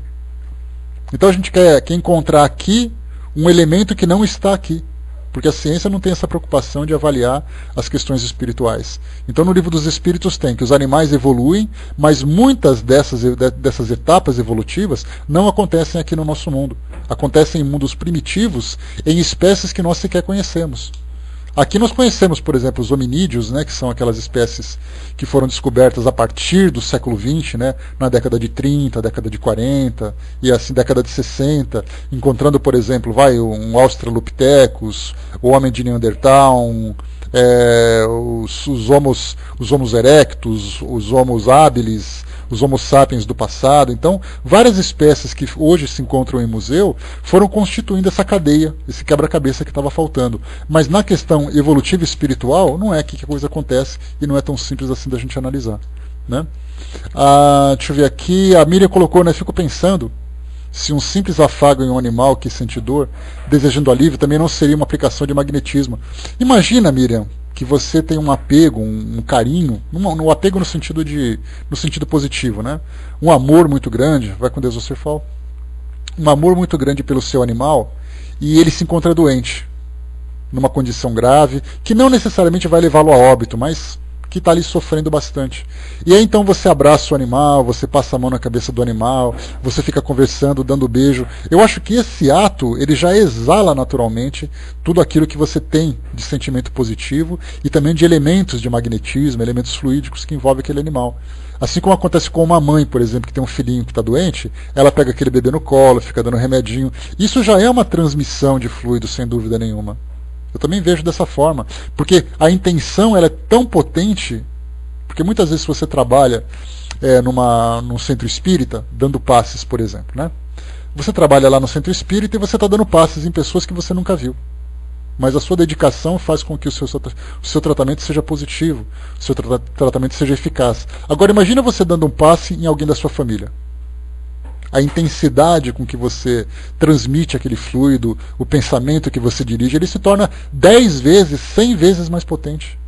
Então a gente quer encontrar aqui um elemento que não está aqui, porque a ciência não tem essa preocupação de avaliar as questões espirituais. Então no livro dos Espíritos tem que os animais evoluem, mas muitas dessas etapas evolutivas não acontecem aqui no nosso mundo. Acontecem em mundos primitivos, em espécies que nós sequer conhecemos. Aqui nós conhecemos, por exemplo, os hominídeos, né, que são aquelas espécies que foram descobertas a partir do século XX, né, na década de 30, década de 40 e assim década de 60, encontrando, por exemplo, um Australopithecus, o homem de Neandertal, os Homos erectus, os Homos habilis, os Homo sapiens do passado. Então, várias espécies que hoje se encontram em museu foram constituindo essa cadeia, esse quebra-cabeça que estava faltando. Mas na questão evolutiva e espiritual, não é que a coisa acontece e não é tão simples assim da gente analisar. Né? Deixa eu ver aqui, a Miriam colocou, né, fico pensando se um simples afago em um animal que sente dor, desejando alívio, também não seria uma aplicação de magnetismo. Imagina, Miriam, que você tem um apego, um carinho, um apego no sentido positivo, né? Um amor muito grande, vai com Deus você fala, um amor muito grande pelo seu animal, e ele se encontra doente, numa condição grave, que não necessariamente vai levá-lo a óbito, mas que está ali sofrendo bastante. E aí então você abraça o animal, você passa a mão na cabeça do animal, você fica conversando, dando beijo. Eu acho que esse ato, ele já exala naturalmente tudo aquilo que você tem de sentimento positivo e também de elementos de magnetismo, elementos fluídicos que envolvem aquele animal. Assim como acontece com uma mãe, por exemplo, que tem um filhinho que está doente, ela pega aquele bebê no colo, fica dando remedinho. Isso já é uma transmissão de fluido, sem dúvida nenhuma. Eu também vejo dessa forma, porque a intenção ela é tão potente, porque muitas vezes você trabalha num centro espírita, dando passes, por exemplo, né? Você trabalha lá no centro espírita e você está dando passes em pessoas que você nunca viu. Mas a sua dedicação faz com que o seu tratamento seja positivo, o seu tratamento seja eficaz. Agora imagina você dando um passe em alguém da sua família. A intensidade com que você transmite aquele fluido, o pensamento que você dirige, ele se torna 10 vezes, 100 vezes mais potente.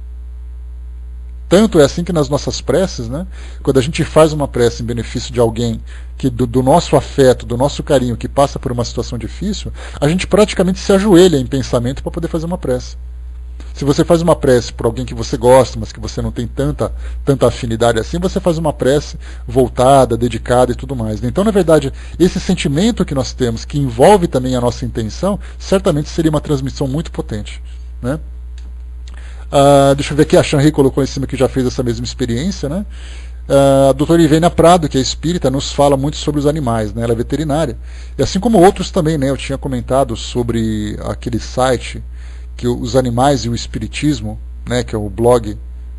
Tanto é assim que nas nossas preces, né, quando a gente faz uma prece em benefício de alguém que do nosso afeto, do nosso carinho, que passa por uma situação difícil, a gente praticamente se ajoelha em pensamento para poder fazer uma prece. Se você faz uma prece por alguém que você gosta, mas que você não tem tanta afinidade assim, você faz uma prece voltada, dedicada e tudo mais. Então, na verdade, esse sentimento que nós temos, que envolve também a nossa intenção, certamente seria uma transmissão muito potente. Né? Deixa eu ver aqui, a Shanri colocou em cima que já fez essa mesma experiência. Né? a doutora Ivênia Prado, que é espírita, nos fala muito sobre os animais, né? Ela é veterinária. E assim como outros também, né? Eu tinha comentado sobre aquele site, que os animais e o espiritismo, né? Que é o blog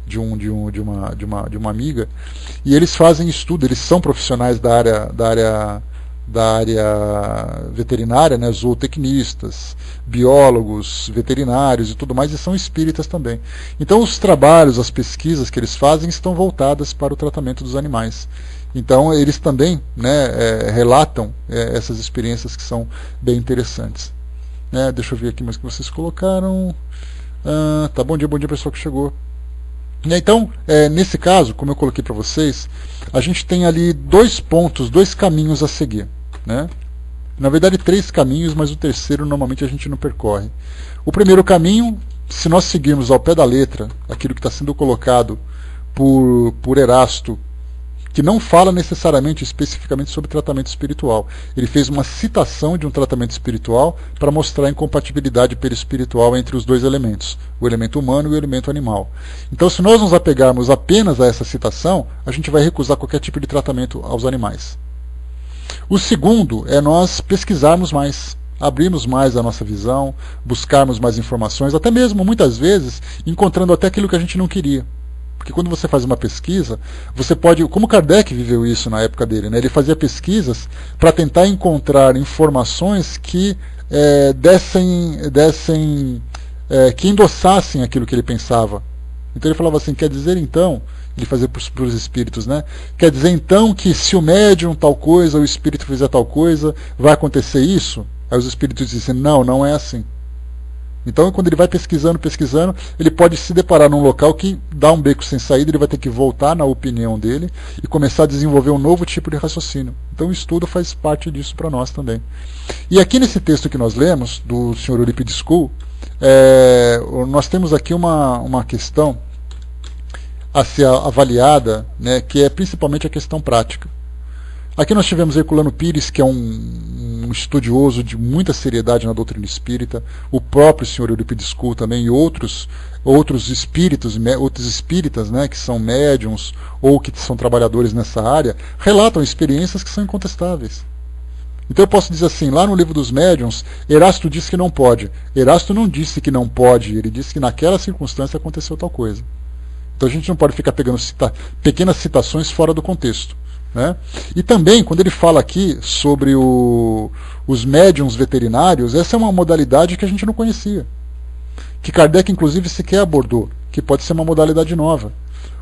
de uma amiga, e eles fazem estudo, eles são profissionais da área veterinária, né, zootecnistas, biólogos, veterinários e tudo mais, e são espíritas também. Então os trabalhos, as pesquisas que eles fazem estão voltadas para o tratamento dos animais. Então eles também, né, relatam essas experiências que são bem interessantes. Deixa eu ver aqui mais que vocês colocaram. Tá, bom dia pessoal que chegou. Então, nesse caso, como eu coloquei para vocês, a gente tem ali 2 pontos, 2 caminhos a seguir, né? Na verdade, 3 caminhos, mas o terceiro normalmente a gente não percorre. O primeiro caminho, se nós seguirmos ao pé da letra aquilo que está sendo colocado por Erasto, que não fala necessariamente especificamente sobre tratamento espiritual. Ele fez uma citação de um tratamento espiritual para mostrar a incompatibilidade perispiritual entre os 2 elementos, o elemento humano e o elemento animal. Então, se nós nos apegarmos apenas a essa citação, a gente vai recusar qualquer tipo de tratamento aos animais. O segundo é nós pesquisarmos mais, abrirmos mais a nossa visão, buscarmos mais informações, até mesmo, muitas vezes, encontrando até aquilo que a gente não queria. Porque quando você faz uma pesquisa, você pode, como Kardec viveu isso na época dele, né? Ele fazia pesquisas para tentar encontrar informações que que endossassem aquilo que ele pensava. Então ele falava assim, quer dizer então, ele fazia para os espíritos, né? Quer dizer então que se o médium tal coisa, o espírito fizer tal coisa, vai acontecer isso? Aí os espíritos dizem, não é assim. Então, quando ele vai pesquisando, ele pode se deparar num local que dá um beco sem saída, ele vai ter que voltar na opinião dele e começar a desenvolver um novo tipo de raciocínio. Então, o estudo faz parte disso para nós também. E aqui nesse texto que nós lemos, do Sr. Eurípides Kuhl, nós temos aqui uma questão a ser avaliada, né, que é principalmente a questão prática. Aqui nós tivemos Herculano Pires, que é um estudioso de muita seriedade na doutrina espírita, o próprio Sr. Eurípides Kuhl também, e outros espíritas, né, que são médiums ou que são trabalhadores nessa área, relatam experiências que são incontestáveis. Então eu posso dizer assim, lá no livro dos médiuns, Erasto disse que não pode. Erasto não disse que não pode, ele disse que naquela circunstância aconteceu tal coisa. Então a gente não pode ficar pegando pequenas citações fora do contexto. Né? E também, quando ele fala aqui sobre os médiums veterinários, essa é uma modalidade que a gente não conhecia. Que Kardec, inclusive, sequer abordou, que pode ser uma modalidade nova.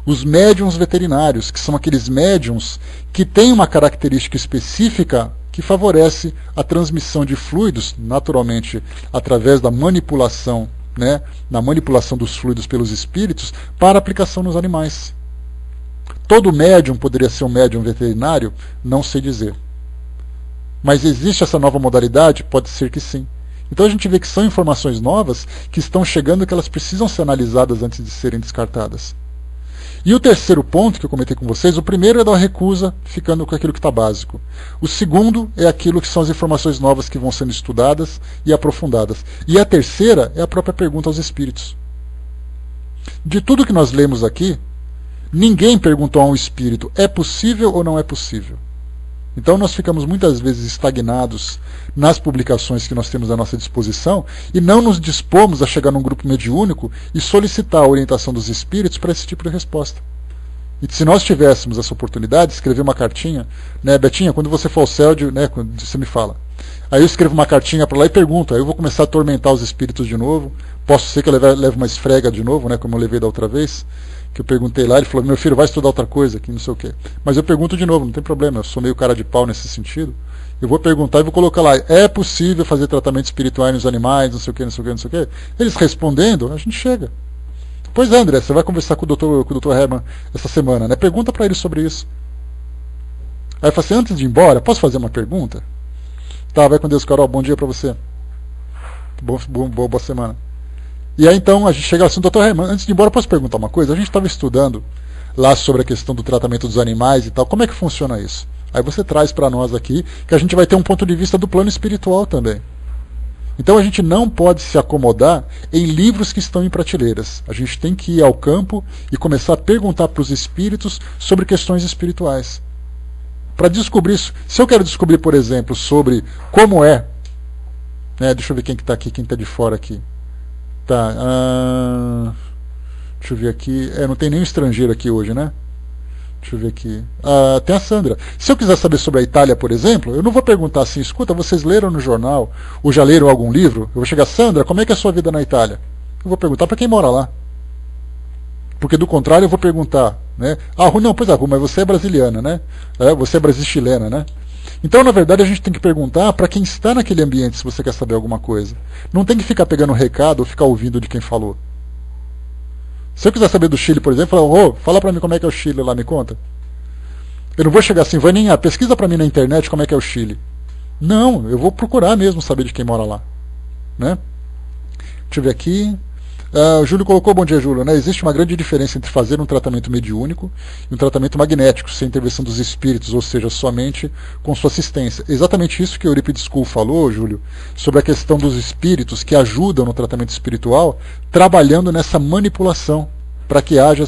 Os médiums veterinários, que são aqueles médiums que têm uma característica específica que favorece a transmissão de fluidos, naturalmente, através da manipulação, né, na manipulação dos fluidos pelos espíritos, para aplicação nos animais. Todo médium poderia ser um médium veterinário? Não sei dizer. Mas existe essa nova modalidade? Pode ser que sim. Então a gente vê que são informações novas que estão chegando e que elas precisam ser analisadas antes de serem descartadas. E o terceiro ponto que eu comentei com vocês, o primeiro é da recusa, ficando com aquilo que está básico. O segundo é aquilo que são as informações novas que vão sendo estudadas e aprofundadas. E a terceira é a própria pergunta aos espíritos. De tudo que nós lemos aqui, ninguém perguntou a um espírito, é possível ou não é possível? Então nós ficamos muitas vezes estagnados nas publicações que nós temos à nossa disposição e não nos dispomos a chegar num grupo mediúnico e solicitar a orientação dos espíritos para esse tipo de resposta. E se nós tivéssemos essa oportunidade, escrever uma cartinha, né, Betinha, quando você for ao céu, né, você me fala. Aí eu escrevo uma cartinha para lá e pergunto, aí eu vou começar a atormentar os espíritos de novo, posso ser que eu leve uma esfrega de novo, né, como eu levei da outra vez, que eu perguntei lá, ele falou, meu filho, vai estudar outra coisa, que não sei o quê. Mas eu pergunto de novo, não tem problema, eu sou meio cara de pau nesse sentido. Eu vou perguntar e vou colocar lá, é possível fazer tratamento espiritual nos animais, não sei o quê, não sei o quê, não sei o quê. Eles respondendo, a gente chega. Pois é, André, você vai conversar com o Dr. Herman essa semana, né? Pergunta para ele sobre isso. Aí eu falei assim, antes de ir embora, posso fazer uma pergunta? Tá, vai com Deus, Carol, bom dia para você. Boa semana. E aí então a gente chega assim, doutor Herman, antes de ir embora, posso perguntar uma coisa? A gente estava estudando lá sobre a questão do tratamento dos animais e tal, como é que funciona isso? Aí você traz para nós aqui, que a gente vai ter um ponto de vista do plano espiritual também. Então a gente não pode se acomodar em livros que estão em prateleiras. A gente tem que ir ao campo e começar a perguntar para os espíritos sobre questões espirituais. Para descobrir isso. Se eu quero descobrir, por exemplo, sobre como é, né, deixa eu ver quem que está aqui, quem está de fora aqui. Tá, deixa eu ver aqui. Não tem nenhum estrangeiro aqui hoje, né? Deixa eu ver aqui. Tem a Sandra. Se eu quiser saber sobre a Itália, por exemplo, eu não vou perguntar assim, escuta, vocês leram no jornal ou já leram algum livro? Eu vou chegar, Sandra, como é que é a sua vida na Itália? Eu vou perguntar para quem mora lá. Porque do contrário eu vou perguntar, né? Não, pois mas você é brasiliana, né? Você é brasil-chilena, né? Então, na verdade, a gente tem que perguntar para quem está naquele ambiente se você quer saber alguma coisa. Não tem que ficar pegando recado ou ficar ouvindo de quem falou. Se eu quiser saber do Chile, por exemplo, fala para mim como é que é o Chile lá, me conta. Eu não vou chegar assim, pesquisa para mim na internet como é que é o Chile. Não, eu vou procurar mesmo saber de quem mora lá. Né? Deixa eu ver aqui. O Júlio colocou, bom dia, Júlio, né? Existe uma grande diferença entre fazer um tratamento mediúnico e um tratamento magnético, sem intervenção dos espíritos, ou seja, somente com sua assistência. Exatamente isso que o Euripides School falou, Júlio, sobre a questão dos espíritos que ajudam no tratamento espiritual, trabalhando nessa manipulação, para que haja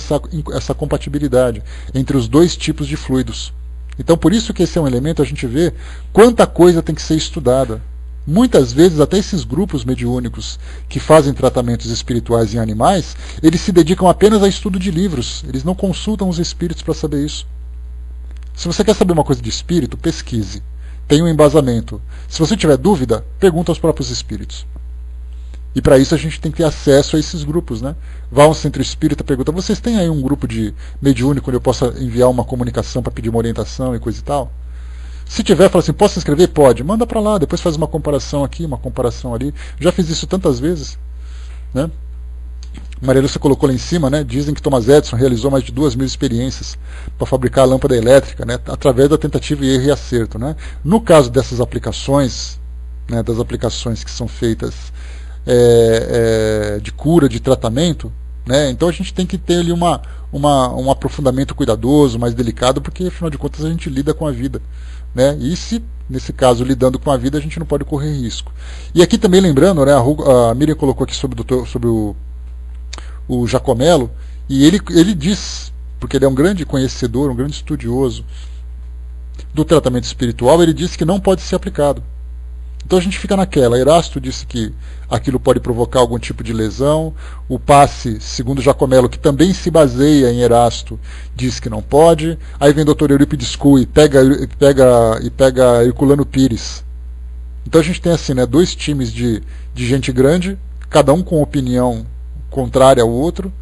essa compatibilidade entre os dois tipos de fluidos. Então, por isso que esse é um elemento, a gente vê quanta coisa tem que ser estudada. Muitas vezes, até esses grupos mediúnicos que fazem tratamentos espirituais em animais, eles se dedicam apenas a estudo de livros. Eles não consultam os espíritos para saber isso. Se você quer saber uma coisa de espírito, pesquise. Tenha um embasamento. Se você tiver dúvida, pergunta aos próprios espíritos. E para isso a gente tem que ter acesso a esses grupos, né? Vá a um centro espírita, pergunta, vocês têm aí um grupo de mediúnico onde eu possa enviar uma comunicação para pedir uma orientação e coisa e tal? Se tiver, fala assim, posso se inscrever? Pode. Manda para lá, depois faz uma comparação aqui, uma comparação ali. Já fiz isso tantas vezes. Né? Maria Lúcia colocou lá em cima, né? Dizem que Thomas Edison realizou mais de 2.000 experiências para fabricar a lâmpada elétrica, né? Através da tentativa e erro e acerto. Né? No caso dessas aplicações, né? Das aplicações que são feitas de cura, de tratamento, né? Então a gente tem que ter ali um aprofundamento cuidadoso, mais delicado, porque afinal de contas a gente lida com a vida. Né? E se, nesse caso, lidando com a vida, a gente não pode correr risco. E aqui também lembrando, né, a Miriam colocou aqui sobre o Giacomello, e ele diz, porque ele é um grande conhecedor, um grande estudioso do tratamento espiritual, ele disse que não pode ser aplicado. Então a gente fica naquela. Erasto disse que aquilo pode provocar algum tipo de lesão. O passe, segundo Giacomello, que também se baseia em Erasto, diz que não pode. Aí vem o Dr. Euripides School e pega Herculano Pires. Então a gente tem assim, né, dois times de gente grande, cada um com opinião contrária ao outro.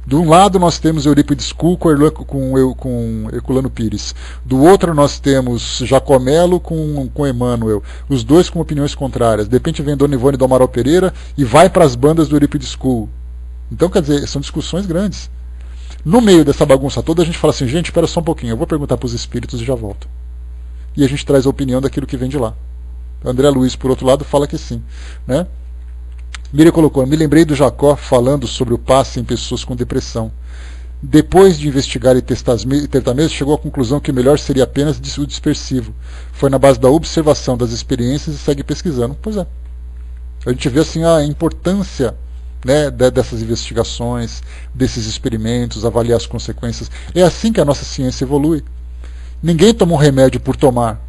De um lado nós temos Euripides School com Herculano Pires. Do outro nós temos Giacomello com Emmanuel. Os dois com opiniões contrárias. De repente vem Dona Ivone do Amaral Pereira e vai para as bandas do Euripides School. Então, quer dizer, são discussões grandes. No meio dessa bagunça toda, a gente fala assim, gente, espera só um pouquinho, eu vou perguntar para os espíritos e já volto. E a gente traz a opinião daquilo que vem de lá. André Luiz, por outro lado, fala que sim. Né? Miriam colocou, me lembrei do Jacó falando sobre o passe em pessoas com depressão. Depois de investigar e testar mesmo, chegou à conclusão que o melhor seria apenas o dispersivo. Foi na base da observação das experiências e segue pesquisando. Pois é. A gente vê assim a importância, né, dessas investigações, desses experimentos, avaliar as consequências. É assim que a nossa ciência evolui. Ninguém toma um remédio por tomar.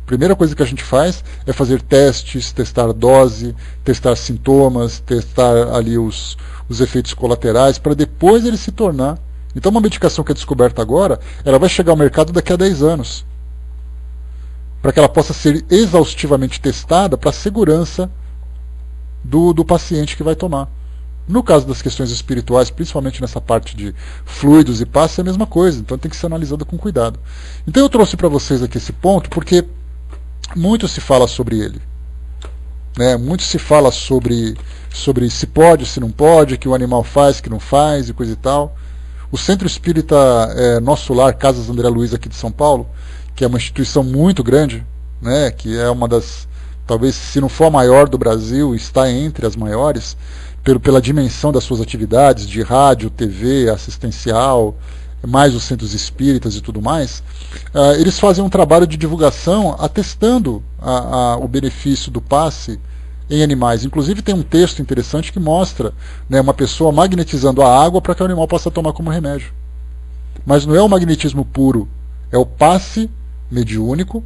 A primeira coisa que a gente faz é fazer testes, testar dose, testar sintomas, testar ali os efeitos colaterais, para depois ele se tornar. Então uma medicação que é descoberta agora, ela vai chegar ao mercado daqui a 10 anos. Para que ela possa ser exaustivamente testada para a segurança do paciente que vai tomar. No caso das questões espirituais, principalmente nessa parte de fluidos e passes, é a mesma coisa. Então tem que ser analisado com cuidado. Então eu trouxe para vocês aqui esse ponto, porque muito se fala sobre ele. Né? Muito se fala sobre se pode, se não pode, que o animal faz, que não faz e coisa e tal. O Centro Espírita Nosso Lar, Casas André Luiz aqui de São Paulo, que é uma instituição muito grande, né? Que é uma das, talvez se não for a maior do Brasil, está entre as maiores, pela dimensão das suas atividades de rádio, TV, assistencial, mais os centros espíritas e tudo mais, eles fazem um trabalho de divulgação atestando o benefício do passe em animais. Inclusive tem um texto interessante que mostra, né, uma pessoa magnetizando a água para que o animal possa tomar como remédio. Mas não é o magnetismo puro, é o passe mediúnico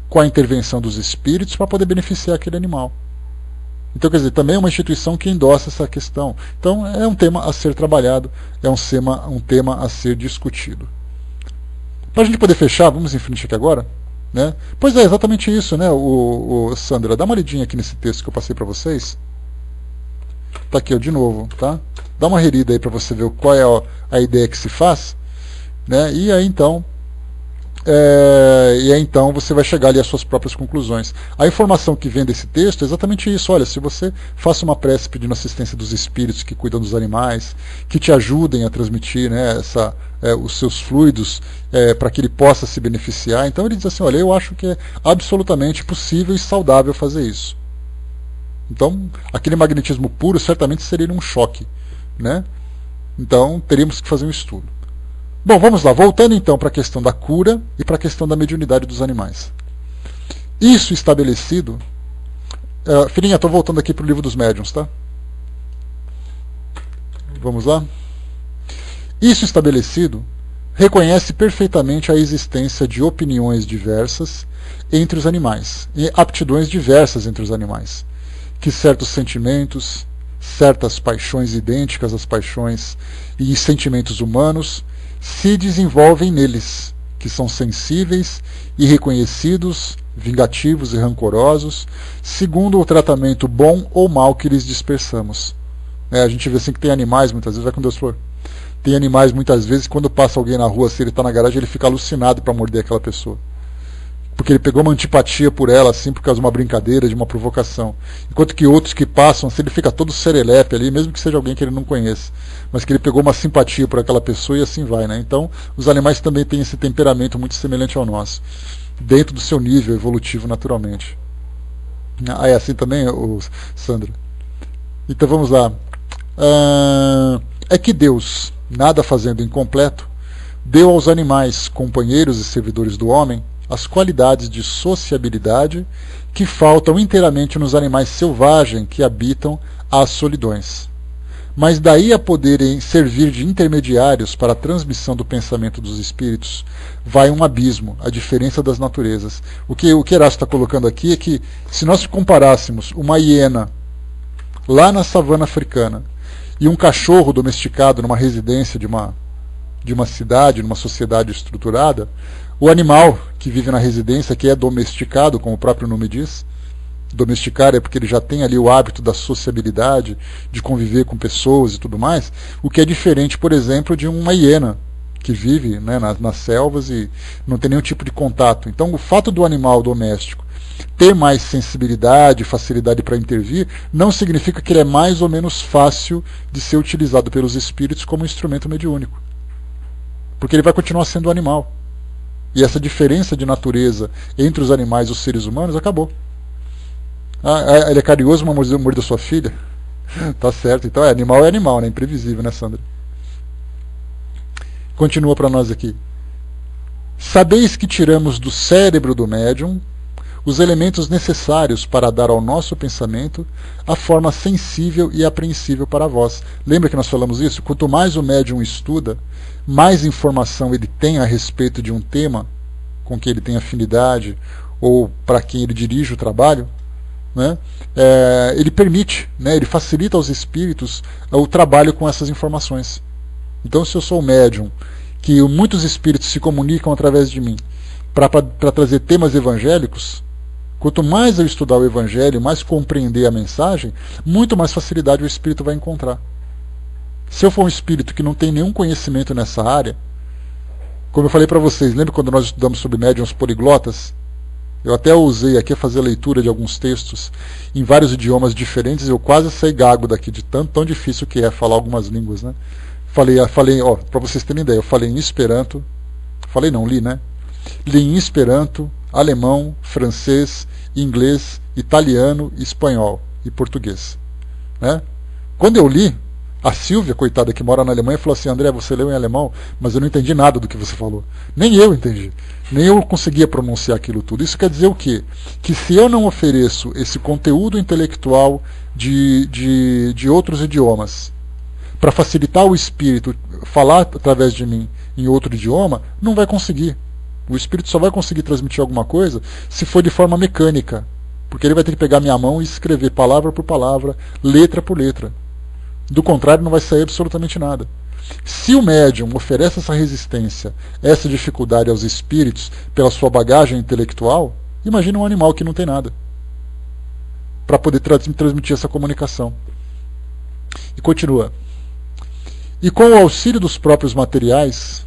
com a intervenção dos espíritos para poder beneficiar aquele animal. Então, quer dizer, também é uma instituição que endossa essa questão. Então, é um tema a ser trabalhado, é um tema a ser discutido. Para a gente poder fechar, vamos em frente aqui agora. Né? Pois é, exatamente isso, né? Sandra, dá uma lidinha aqui nesse texto que eu passei para vocês. Tá aqui, ó, de novo, tá? Dá uma relida aí para você ver qual é a ideia que se faz, né? E aí então você vai chegar ali às suas próprias conclusões. A informação que vem desse texto é exatamente isso. Olha, se você faça uma prece pedindo assistência dos espíritos que cuidam dos animais, que te ajudem a transmitir, né, os seus fluidos para que ele possa se beneficiar. Então ele diz assim, olha, eu acho que é absolutamente possível e saudável fazer isso. Então, aquele magnetismo puro certamente seria um choque, né? Então, teríamos que fazer um estudo. Bom, vamos lá. Voltando então para a questão da cura e para a questão da mediunidade dos animais. Isso estabelecido... filhinha, estou voltando aqui para o livro dos médiuns, tá? Vamos lá? Isso estabelecido reconhece perfeitamente a existência de opiniões diversas entre os animais, e aptidões diversas entre os animais, que certos sentimentos, certas paixões idênticas às paixões e sentimentos humanos se desenvolvem neles, que são sensíveis, irreconhecidos, vingativos e rancorosos, segundo o tratamento bom ou mau que lhes dispersamos. A gente vê assim que tem animais, muitas vezes, vai com Deus for. Tem animais, muitas vezes, quando passa alguém na rua, se ele está na garagem, ele fica alucinado para morder aquela pessoa. Porque ele pegou uma antipatia por ela, assim, por causa de uma brincadeira, de uma provocação. Enquanto que outros que passam, assim, ele fica todo serelepe ali, mesmo que seja alguém que ele não conheça. Mas que ele pegou uma simpatia por aquela pessoa e assim vai, né? Então, os animais também têm esse temperamento muito semelhante ao nosso, dentro do seu nível evolutivo, naturalmente. É assim também, Sandra? Então, vamos lá. É que Deus, nada fazendo incompleto, deu aos animais, companheiros e servidores do homem, as qualidades de sociabilidade que faltam inteiramente nos animais selvagens que habitam as solidões. Mas daí a poderem servir de intermediários para a transmissão do pensamento dos espíritos, vai um abismo, a diferença das naturezas. O que Erasto está colocando aqui é que, se nós comparássemos uma hiena lá na savana africana e um cachorro domesticado numa residência de uma cidade, numa sociedade estruturada, o animal que vive na residência, que é domesticado, como o próprio nome diz, domesticar é porque ele já tem ali o hábito da sociabilidade, de conviver com pessoas e tudo mais, o que é diferente, por exemplo, de uma hiena, que vive, né, nas selvas e não tem nenhum tipo de contato. Então, o fato do animal doméstico ter mais sensibilidade, facilidade para intervir, não significa que ele é mais ou menos fácil de ser utilizado pelos espíritos como instrumento mediúnico. Porque ele vai continuar sendo um animal. E essa diferença de natureza entre os animais e os seres humanos acabou. Ele é carinhoso, mas mordeu sua filha? Tá certo. Então, é animal, né? Imprevisível, né, Sandra? Continua para nós aqui. Sabeis que tiramos do cérebro do médium os elementos necessários para dar ao nosso pensamento a forma sensível e apreensível para vós. Lembra que nós falamos isso? Quanto mais o médium estuda, mais informação ele tem a respeito de um tema com que ele tem afinidade ou para quem ele dirige o trabalho, né? Ele permite, né? Ele facilita aos espíritos o trabalho com essas informações. Então, se eu sou um médium, que muitos espíritos se comunicam através de mim para trazer temas evangélicos, quanto mais eu estudar o Evangelho, mais compreender a mensagem, muito mais facilidade o espírito vai encontrar. Se eu for um espírito que não tem nenhum conhecimento nessa área, como eu falei para vocês, lembra quando nós estudamos sobre médiuns poliglotas? Eu até usei aqui a fazer a leitura de alguns textos em vários idiomas diferentes, eu quase saí gago daqui, de tão difícil que é falar algumas línguas, né? Falei, para vocês terem ideia, eu falei em Esperanto, li, né? Li em Esperanto, alemão, francês, inglês, italiano, espanhol e português, né? Quando eu li, A Silvia, coitada, que mora na Alemanha, falou assim: André, você leu em alemão, mas eu não entendi nada do que você falou. Nem eu entendi. Nem eu conseguia pronunciar aquilo tudo. Isso quer dizer o quê? Que se eu não ofereço esse conteúdo intelectual de outros idiomas para facilitar o espírito falar através de mim em outro idioma, não vai conseguir. O espírito só vai conseguir transmitir alguma coisa se for de forma mecânica. Porque ele vai ter que pegar minha mão e escrever palavra por palavra, letra por letra. Do contrário, não vai sair absolutamente nada. Se o médium oferece essa resistência, essa dificuldade aos espíritos pela sua bagagem intelectual, imagine um animal que não tem nada para poder transmitir essa comunicação. E continua. E com o auxílio dos próprios materiais,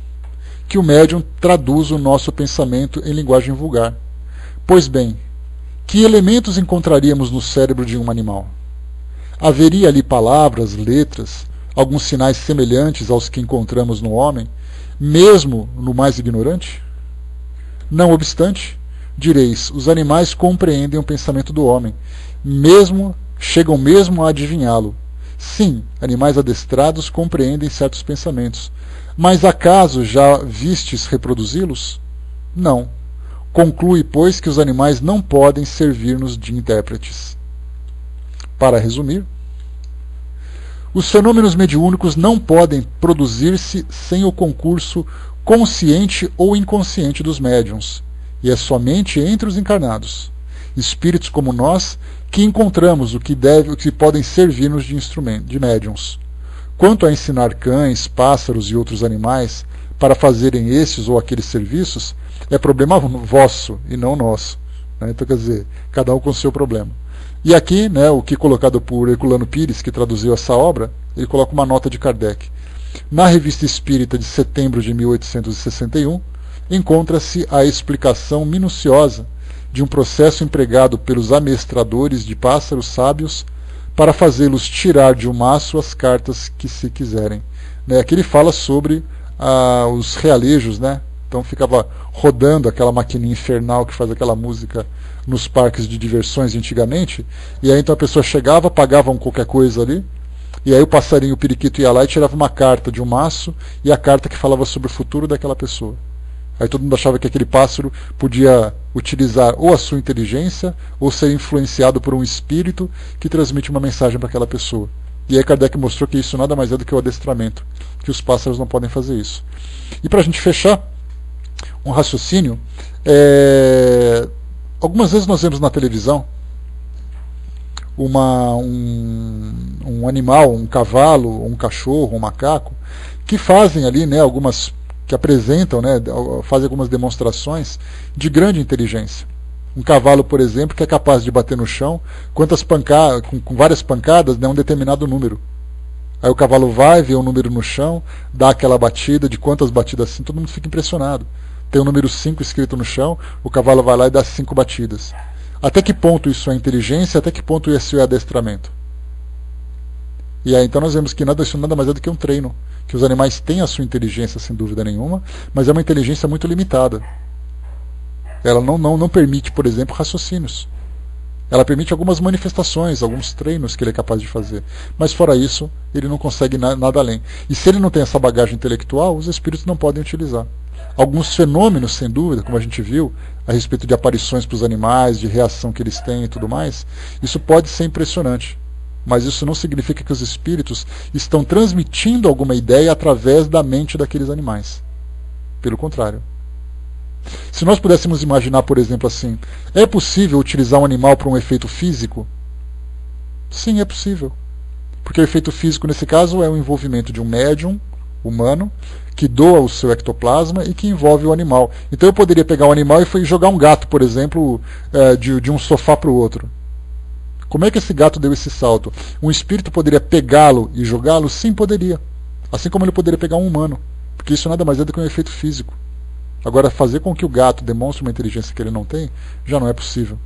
que o médium traduz o nosso pensamento em linguagem vulgar. Pois bem, que elementos encontraríamos no cérebro de um animal? Haveria ali palavras, letras, alguns sinais semelhantes aos que encontramos no homem, mesmo no mais ignorante? Não obstante, direis, os animais compreendem o pensamento do homem, chegam mesmo a adivinhá-lo. Sim, animais adestrados compreendem certos pensamentos, mas acaso já vistes reproduzi-los? Não. Conclui, pois, que os animais não podem servir-nos de intérpretes. Para resumir, os fenômenos mediúnicos não podem produzir-se sem o concurso consciente ou inconsciente dos médiuns, e é somente entre os encarnados, espíritos como nós, que encontramos o que podem servir-nos de médiuns. Quanto a ensinar cães, pássaros e outros animais para fazerem estes ou aqueles serviços, é problema vosso e não nosso. Então, quer dizer, cada um com o seu problema. E aqui, o que colocado por Herculano Pires, que traduziu essa obra, ele coloca uma nota de Kardec. Na Revista Espírita de setembro de 1861, encontra-se a explicação minuciosa de um processo empregado pelos amestradores de pássaros sábios para fazê-los tirar de um maço as cartas que se quiserem. Aqui ele fala sobre os realejos, Então ficava rodando aquela maquininha infernal que faz aquela música nos parques de diversões antigamente, e aí então a pessoa chegava, pagava qualquer coisa ali, e aí o passarinho, o periquito ia lá e tirava uma carta de um maço, e a carta que falava sobre o futuro daquela pessoa. Aí todo mundo achava que aquele pássaro podia utilizar ou a sua inteligência, ou ser influenciado por um espírito que transmite uma mensagem para aquela pessoa. E aí Kardec mostrou que isso nada mais é do que o adestramento, que os pássaros não podem fazer isso. E para a gente fechar, um raciocínio, algumas vezes nós vemos na televisão um animal, um cavalo, um cachorro, um macaco, que fazem ali, que apresentam, fazem algumas demonstrações de grande inteligência. Um cavalo, por exemplo, que é capaz de bater no chão com várias pancadas, um determinado número. Aí o cavalo vai, vê um número no chão, dá aquela batida, de quantas batidas assim, todo mundo fica impressionado. Tem o número 5 escrito no chão, o cavalo vai lá e dá 5 batidas. Até que ponto isso é inteligência, até que ponto isso é adestramento? E aí então nós vemos que isso nada mais é do que um treino, que os animais têm a sua inteligência sem dúvida nenhuma, mas é uma inteligência muito limitada. Ela não permite, por exemplo, raciocínios. Ela permite algumas manifestações, alguns treinos que ele é capaz de fazer. Mas fora isso, ele não consegue nada além. E se ele não tem essa bagagem intelectual, os espíritos não podem utilizar. Alguns fenômenos, sem dúvida, como a gente viu, a respeito de aparições para os animais, de reação que eles têm e tudo mais, isso pode ser impressionante. Mas isso não significa que os espíritos estão transmitindo alguma ideia através da mente daqueles animais. Pelo contrário. Se nós pudéssemos imaginar, por exemplo, assim, é possível utilizar um animal para um efeito físico? Sim, é possível. Porque o efeito físico, nesse caso, é o envolvimento de um médium humano que doa o seu ectoplasma e que envolve o animal. Então eu poderia pegar um animal e jogar um gato, por exemplo, de um sofá para o outro. Como é que esse gato deu esse salto? Um espírito poderia pegá-lo e jogá-lo? Sim, poderia. Assim como ele poderia pegar um humano. Porque isso nada mais é do que um efeito físico. Agora, fazer com que o gato demonstre uma inteligência que ele não tem, já não é possível.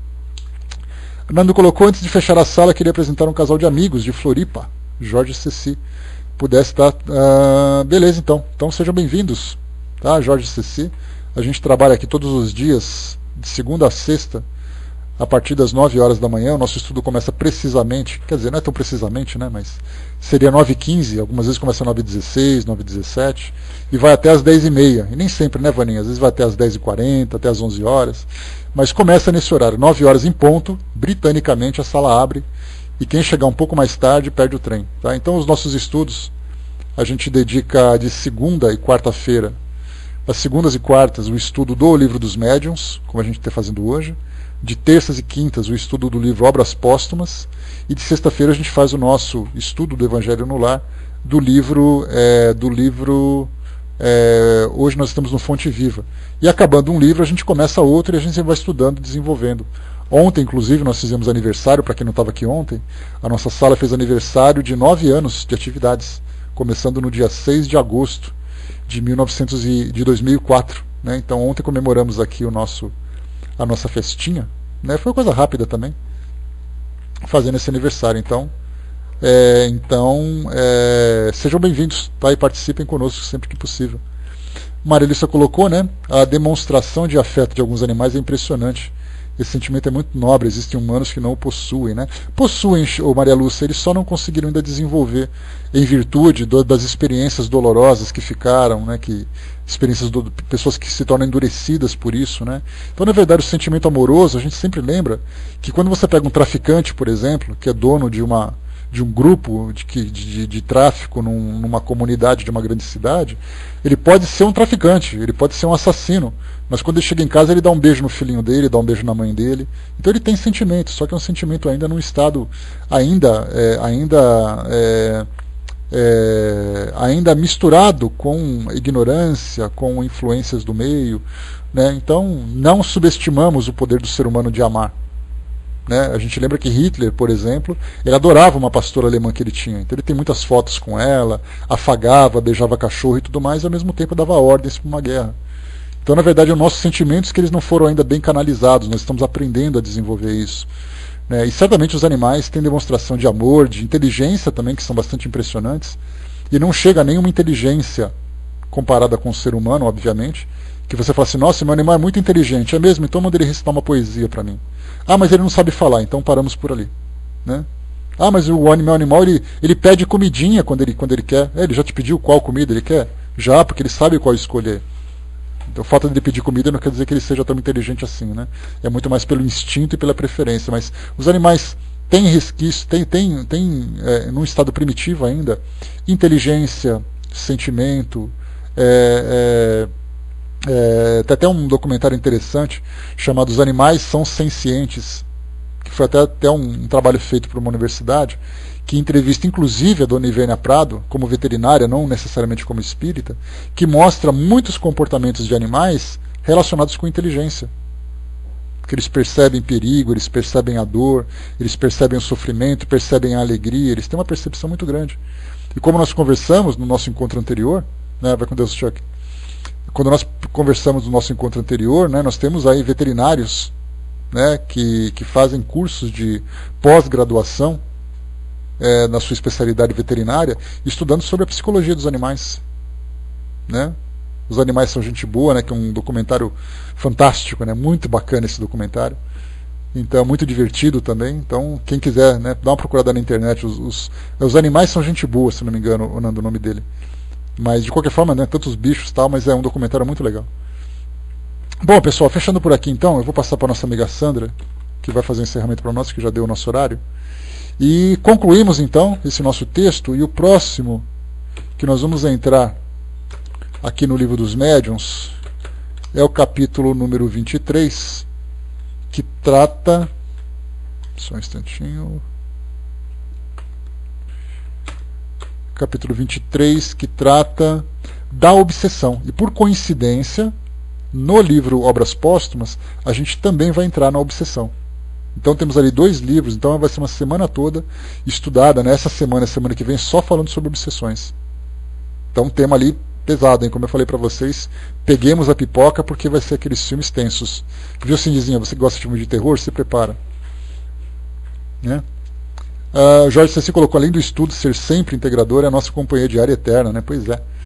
Nando colocou, antes de fechar a sala, queria apresentar um casal de amigos de Floripa, Jorge e Ceci. Pudesse estar... beleza, então. Então sejam bem-vindos, tá? Jorge e Ceci. A gente trabalha aqui todos os dias, de segunda a sexta, a partir das 9 horas da manhã. O nosso estudo começa precisamente, quer dizer, não é tão precisamente, né, mas seria 9h15, algumas vezes começa 9h16, 9h17, e vai até as 10h30. E nem sempre, né, Vaninha? Às vezes vai até as 10h40, até as 11 horas. Mas começa nesse horário, 9 horas em ponto, britanicamente a sala abre, e quem chegar um pouco mais tarde perde o trem. Tá? Então os nossos estudos, a gente dedica de segunda e quarta-feira, às segundas e quartas, o estudo do Livro dos Médiuns, como a gente está fazendo hoje. De terças e quintas, o estudo do livro Obras Póstumas. E de sexta-feira a gente faz o nosso estudo do Evangelho no Lar, do livro hoje nós estamos no Fonte Viva. E acabando um livro, a gente começa outro e a gente vai estudando, desenvolvendo. Ontem, inclusive, nós fizemos aniversário, para quem não estava aqui ontem, a nossa sala fez aniversário de 9 anos de atividades, começando no dia 6 de agosto de 2004. Né? Então ontem comemoramos aqui a nossa festinha, né? Foi uma coisa rápida também, fazendo esse aniversário. Então, sejam bem-vindos, tá? E participem conosco sempre que possível. Maria Lúcia colocou, né? A demonstração de afeto de alguns animais é impressionante. Esse sentimento é muito nobre, existem humanos que não o possuem, né? Possuem, Maria Lúcia, eles só não conseguiram ainda desenvolver em virtude das experiências dolorosas que ficaram, né? Pessoas que se tornam endurecidas por isso, né? Então, na verdade, o sentimento amoroso, a gente sempre lembra que quando você pega um traficante, por exemplo, que é dono de um grupo de tráfico numa comunidade de uma grande cidade, ele pode ser um traficante, ele pode ser um assassino, mas quando ele chega em casa ele dá um beijo no filhinho dele, dá um beijo na mãe dele. Então ele tem sentimento, só que é um sentimento ainda num estado ainda misturado com ignorância, com influências do meio, né? Então não subestimamos o poder do ser humano de amar. Né? A gente lembra que Hitler, por exemplo, ele adorava uma pastora alemã que ele tinha. Então ele tem muitas fotos com ela, afagava, beijava cachorro e tudo mais, e ao mesmo tempo dava ordens para uma guerra. Então, na verdade, os nossos sentimentos que eles não foram ainda bem canalizados, nós estamos aprendendo a desenvolver isso. Né? E certamente os animais têm demonstração de amor, de inteligência também, que são bastante impressionantes, e não chega a nenhuma inteligência comparada com o ser humano, obviamente, que você fala assim, nossa, meu animal é muito inteligente, é mesmo? Então manda ele recitar uma poesia para mim. Ah, mas ele não sabe falar, então paramos por ali. Né? Ah, mas meu animal ele pede comidinha quando ele quer. Ele já te pediu qual comida ele quer? Já, porque ele sabe qual escolher. Então, o fato de ele pedir comida não quer dizer que ele seja tão inteligente assim. Né? É muito mais pelo instinto e pela preferência. Mas os animais têm resquícios, têm num estado primitivo ainda, inteligência, sentimento, tem até um documentário interessante chamado Os Animais São Sencientes, que foi até um trabalho feito por uma universidade, que entrevista inclusive a dona Ivênia Prado, como veterinária, não necessariamente como espírita, que mostra muitos comportamentos de animais relacionados com inteligência. Porque eles percebem perigo, eles percebem a dor, eles percebem o sofrimento, percebem a alegria, eles têm uma percepção muito grande. E como nós conversamos no nosso encontro anterior, né, vai com Deus, Chuck, quando nós conversamos no nosso encontro anterior, né, nós temos aí veterinários, né, que fazem cursos de pós-graduação na sua especialidade veterinária, estudando sobre a psicologia dos animais. Né? Os Animais São Gente Boa, né, que é um documentário fantástico, né, muito bacana esse documentário. Então, muito divertido também. Então, quem quiser, né, dá uma procurada na internet. Os Animais São Gente Boa, se não me engano, o nome dele. Mas, de qualquer forma, né, tantos bichos e tal, mas é um documentário muito legal. Bom, pessoal, fechando por aqui então, eu vou passar para a nossa amiga Sandra, que vai fazer o encerramento para nós, que já deu o nosso horário. E concluímos então esse nosso texto, e o próximo que nós vamos entrar aqui no Livro dos Médiuns é o capítulo número 23, que trata... Só um instantinho... Capítulo 23, que trata da obsessão. E por coincidência, no livro Obras Póstumas, a gente também vai entrar na obsessão. Então temos ali 2 livros, então vai ser uma semana toda estudada, nessa semana, semana que vem, só falando sobre obsessões. Então um tema ali pesado, hein? Como eu falei para vocês, peguemos a pipoca porque vai ser aqueles filmes tensos. Viu, Cindizinha, você gosta de filme de terror? Se prepara. Né? Jorge Ceci colocou, além do estudo ser sempre integrador, é a nossa companhia diária eterna, né? Pois é.